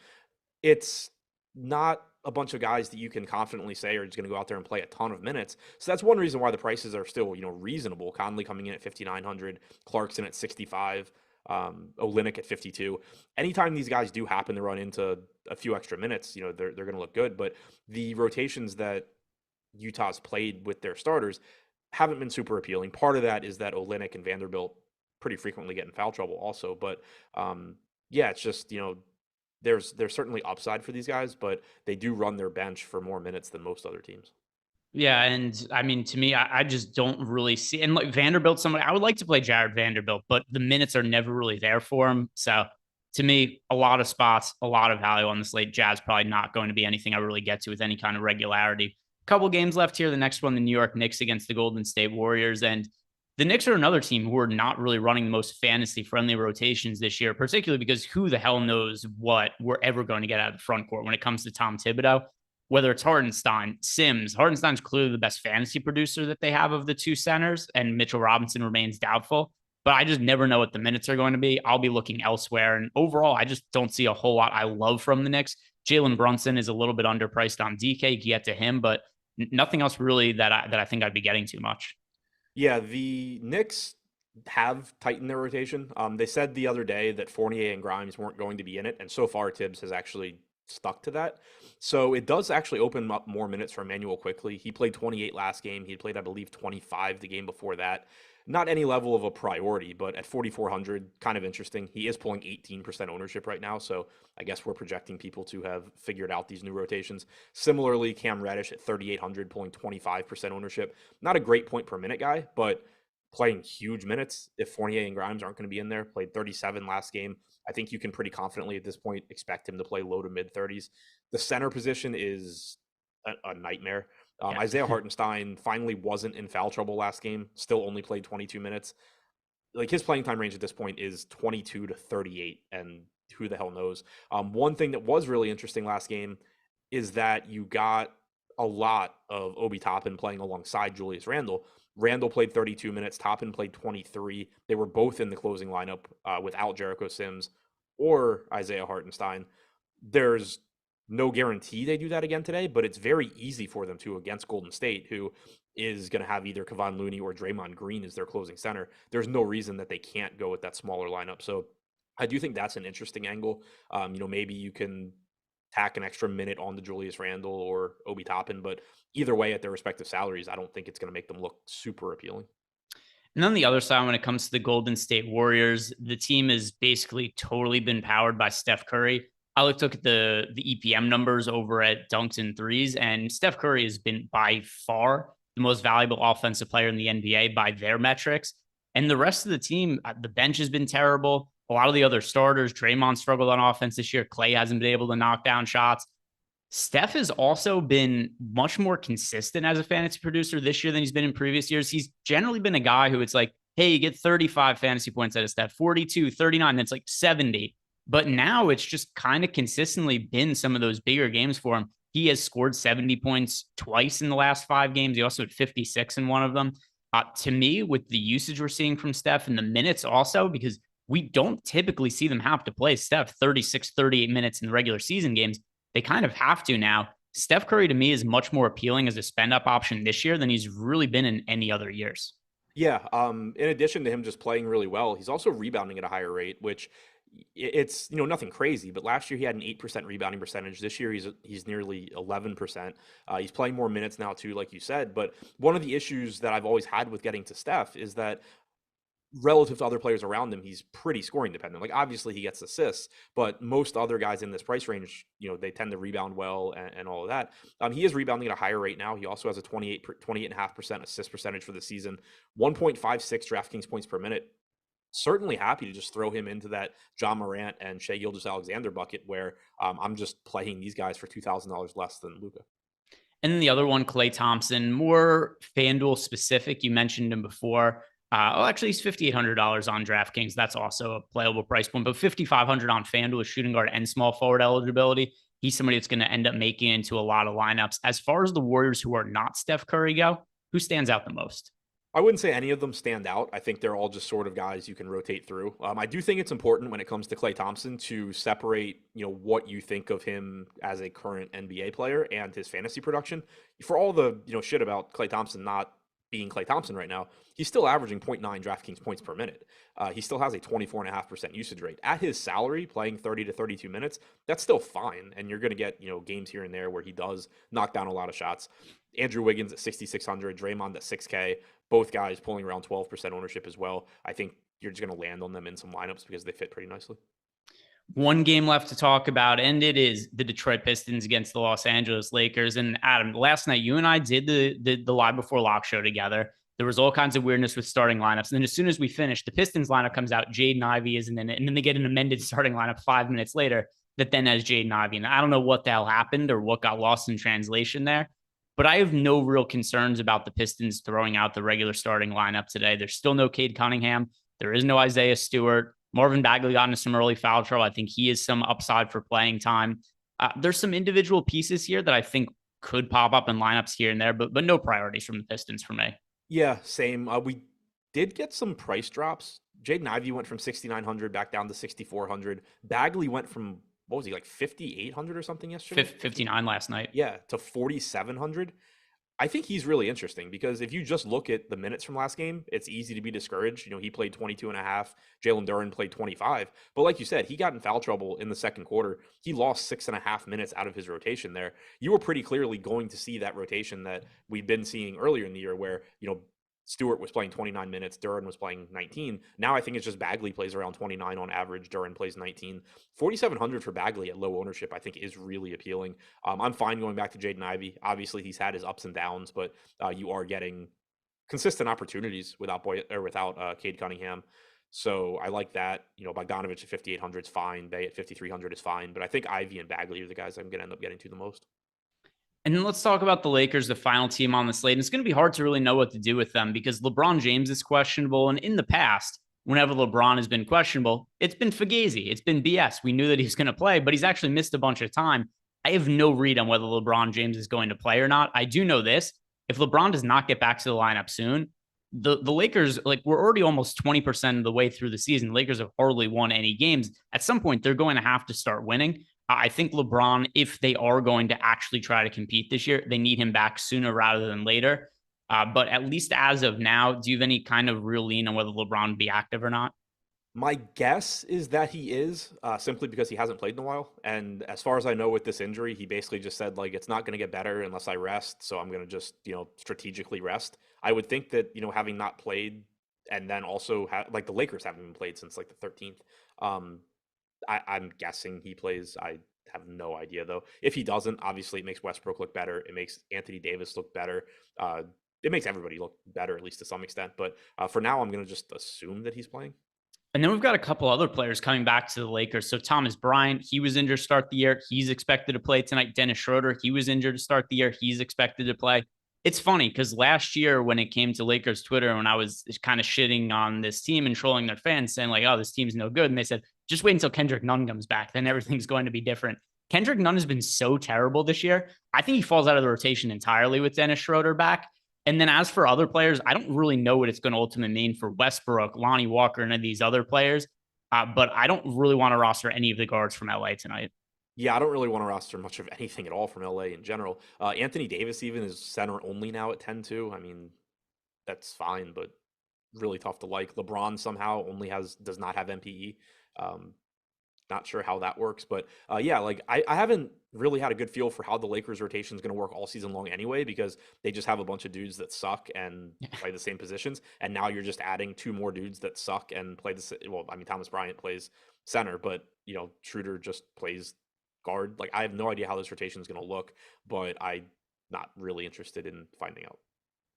It's not a bunch of guys that you can confidently say are just going to go out there and play a ton of minutes. So that's one reason why the prices are still, reasonable. Conley coming in at 5,900, Clarkson at 65, Olynyk at 52. Anytime these guys do happen to run into a few extra minutes, they're going to look good. But the rotations that Utah's played with their starters haven't been super appealing. Part of that is that Olynyk and Vanderbilt pretty frequently get in foul trouble also. But yeah, it's just, there's certainly upside for these guys, but they do run their bench for more minutes than most other teams. Yeah, and I mean, to me, I just don't really see, and like Vanderbilt, somebody I would like to play Jared Vanderbilt, but the minutes are never really there for him. So to me, a lot of spots, a lot of value on the slate. Jazz probably not going to be anything I really get to with any kind of regularity. Couple games left here. The next one, the New York Knicks against the Golden State Warriors, and the Knicks are another team who are not really running the most fantasy friendly rotations this year, particularly because who the hell knows what we're ever going to get out of the front court when it comes to Tom Thibodeau, whether it's Hartenstein, Sims. Hartenstein's clearly the best fantasy producer that they have of the two centers, and Mitchell Robinson remains doubtful. But I just never know what the minutes are going to be. I'll be looking elsewhere. And overall, I just don't see a whole lot I love from the Knicks. Jalen Brunson is a little bit underpriced on DK, get to him, but nothing else really that I think I'd be getting too much. Yeah, the Knicks have tightened their rotation. They said the other day that Fournier and Grimes weren't going to be in it, and so far Tibbs has actually stuck to that. So it does actually open up more minutes for Emmanuel quickly. He played 28 last game. He played, I believe, 25 the game before that. Not any level of a priority, but at 4,400, kind of interesting. He is pulling 18% ownership right now, so I guess we're projecting people to have figured out these new rotations. Similarly, Cam Reddish at 3,800, pulling 25% ownership. Not a great point per minute guy, but playing huge minutes if Fournier and Grimes aren't going to be in there. Played 37 last game. I think you can pretty confidently at this point expect him to play low to mid 30s. The center position is a nightmare. Yeah. Isaiah Hartenstein finally wasn't in foul trouble last game, still only played 22 minutes. Like his playing time range at this point is 22 to 38, and who the hell knows. One thing that was really interesting last game is that you got a lot of Obi Toppin playing alongside Julius Randle. Randle played 32 minutes, Toppin played 23. They were both in the closing lineup without Jericho Sims or Isaiah Hartenstein. There's no guarantee they do that again today, but it's very easy for them to against Golden State, who is going to have either Kevon Looney or Draymond Green as their closing center. There's no reason that they can't go with that smaller lineup. So I do think that's an interesting angle. Maybe you can tack an extra minute on the Julius Randle or Obi Toppin, but either way, at their respective salaries, I don't think it's going to make them look super appealing. And on the other side, when it comes to the Golden State Warriors, the team has basically totally been powered by Steph Curry. I looked at the EPM numbers over at Dunks and Threes, and Steph Curry has been by far the most valuable offensive player in the NBA by their metrics. And the rest of the team, the bench has been terrible. A lot of the other starters, Draymond struggled on offense this year. Clay hasn't been able to knock down shots. Steph has also been much more consistent as a fantasy producer this year than he's been in previous years. He's generally been a guy who it's like, hey, you get 35 fantasy points out of Steph, 42, 39, that's like 70. But now it's just kind of consistently been some of those bigger games for him. He has scored 70 points twice in the last 5 games. He also had 56 in one of them. To me, with the usage we're seeing from Steph and the minutes also, because we don't typically see them have to play Steph 36, 38 minutes in the regular season games. They kind of have to now. Steph Curry to me is much more appealing as a spend up option this year than he's really been in any other years. Yeah. In addition to him just playing really well, he's also rebounding at a higher rate, which it's nothing crazy, but last year he had an 8% rebounding percentage. This year he's nearly 11%. He's playing more minutes now too, like you said. But one of the issues that I've always had with getting to Steph is that relative to other players around him, he's pretty scoring dependent. Like obviously he gets assists, but most other guys in this price range, they tend to rebound well and all of that. He is rebounding at a higher rate now. He also has a 28.5% assist percentage for the season, 1.56 DraftKings points per minute. Certainly happy to just throw him into that John Morant and Shai Gilgeous-Alexander bucket where I'm just playing these guys for $2,000 less than Luka. And then the other one, Klay Thompson, more FanDuel specific. You mentioned him before. Actually, he's $5,800 on DraftKings. That's also a playable price point, but $5,500 on FanDuel is shooting guard and small forward eligibility. He's somebody that's going to end up making it into a lot of lineups. As far as the Warriors who are not Steph Curry go, who stands out the most? I wouldn't say any of them stand out. I think they're all just sort of guys you can rotate through. I do think it's important when it comes to Klay Thompson to separate, what you think of him as a current NBA player and his fantasy production. For all the, shit about Klay Thompson not being Klay Thompson right now, he's still averaging 0.9 DraftKings points per minute. He still has a 24.5% usage rate. At his salary, playing 30 to 32 minutes, that's still fine. And you're going to get, games here and there where he does knock down a lot of shots. Andrew Wiggins at 6,600, Draymond at 6K, both guys pulling around 12% ownership as well. I think you're just going to land on them in some lineups because they fit pretty nicely. One game left to talk about, and it is the Detroit Pistons against the Los Angeles Lakers. And Adam, last night, you and I did the live before lock show together. There was all kinds of weirdness with starting lineups. And then as soon as we finished, the Pistons lineup comes out, Jaden Ivey isn't in it. And then they get an amended starting lineup 5 minutes later that then has Jaden Ivey. And I don't know what the hell happened or what got lost in translation there. But I have no real concerns about the Pistons throwing out the regular starting lineup today. There's still no Cade Cunningham. There is no Isaiah Stewart. Marvin Bagley got into some early foul trouble. I think he is some upside for playing time. There's some individual pieces here that I think could pop up in lineups here and there, but no priorities from the Pistons for me. Yeah, same. We did get some price drops. Jaden Ivey went from 6,900 back down to 6,400. Bagley went from, what was he, like 5,800 or something yesterday? 59 last night. Yeah, to 4,700. I think he's really interesting because if you just look at the minutes from last game, it's easy to be discouraged. He played 22 and a half. Jalen Duren played 25. But like you said, he got in foul trouble in the second quarter. He lost 6.5 minutes out of his rotation there. You were pretty clearly going to see that rotation that we've been seeing earlier in the year where, Stewart was playing 29 minutes. Duren was playing 19. Now I think it's just Bagley plays around 29 on average. Duren plays 19. 4,700 for Bagley at low ownership, I think, is really appealing. I'm fine going back to Jaden Ivey. Obviously, he's had his ups and downs, but you are getting consistent opportunities without Cade Cunningham. So I like that. Bogdanovich at 5,800 is fine. Bay at 5,300 is fine. But I think Ivey and Bagley are the guys I'm going to end up getting to the most. And then let's talk about the Lakers, the final team on the slate. And it's going to be hard to really know what to do with them because LeBron James is questionable. And in the past, whenever LeBron has been questionable, it's been Fugazi. It's been BS. We knew that he's going to play, but he's actually missed a bunch of time. I have no read on whether LeBron James is going to play or not. I do know this. If LeBron does not get back to the lineup soon, the Lakers, we're already almost 20% of the way through the season. The Lakers have hardly won any games. At some point, they're going to have to start winning. I think LeBron, if they are going to actually try to compete this year, they need him back sooner rather than later. But at least as of now, do you have any kind of real lean on whether LeBron will be active or not? My guess is that he is, simply because he hasn't played in a while. And as far as I know with this injury, he basically just said, it's not going to get better unless I rest. So I'm going to just, strategically rest. I would think that, having not played and then also the Lakers haven't even played since the 13th. I'm guessing he plays. I have no idea, though. If he doesn't, obviously it makes Westbrook look better. It makes Anthony Davis look better. It makes everybody look better, at least to some extent. But for now, I'm going to just assume that he's playing. And then we've got a couple other players coming back to the Lakers. So Thomas Bryant, he was injured to start the year. He's expected to play tonight. Dennis Schroeder, he was injured to start the year. He's expected to play. It's funny because last year when it came to Lakers Twitter, when I was kind of shitting on this team and trolling their fans saying oh, this team's no good. And they said, just wait until Kendrick Nunn comes back. Then everything's going to be different. Kendrick Nunn has been so terrible this year. I think he falls out of the rotation entirely with Dennis Schroeder back. And then as for other players, I don't really know what it's going to ultimately mean for Westbrook, Lonnie Walker, and these other players. But I don't really want to roster any of the guards from LA tonight. Yeah, I don't really want to roster much of anything at all from LA in general. Anthony Davis even is center only now at 10-2. I mean, that's fine, but really tough to like. LeBron somehow does not have MPE. Not sure how that works, but yeah, I haven't really had a good feel for how the Lakers rotation is going to work all season long anyway, because they just have a bunch of dudes that suck and play the same positions. And now you're just adding two more dudes that suck and play Thomas Bryant plays center, but Schroeder just plays guard. I have no idea how this rotation is going to look, but I'm not really interested in finding out.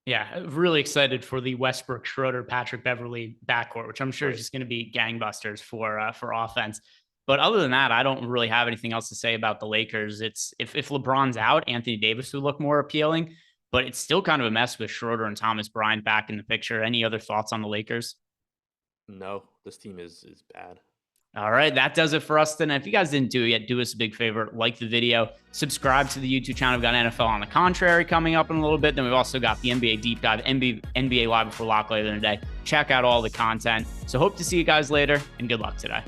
Yeah, really excited for the Westbrook, Schroeder, Patrick Beverley backcourt, which I'm sure is just going to be gangbusters for offense. But other than that, I don't really have anything else to say about the Lakers. It's if LeBron's out, Anthony Davis would look more appealing, but it's still kind of a mess with Schroeder and Thomas Bryant back in the picture. Any other thoughts on the Lakers? No, this team is bad. All right, that does it for us then. If you guys didn't do it yet, do us a big favor, like the video, subscribe to the YouTube channel. We've got NFL on the contrary coming up in a little bit. Then we've also got the NBA deep dive, NBA live before lock later in the day. Check out all the content. So hope to see you guys later, and good luck today.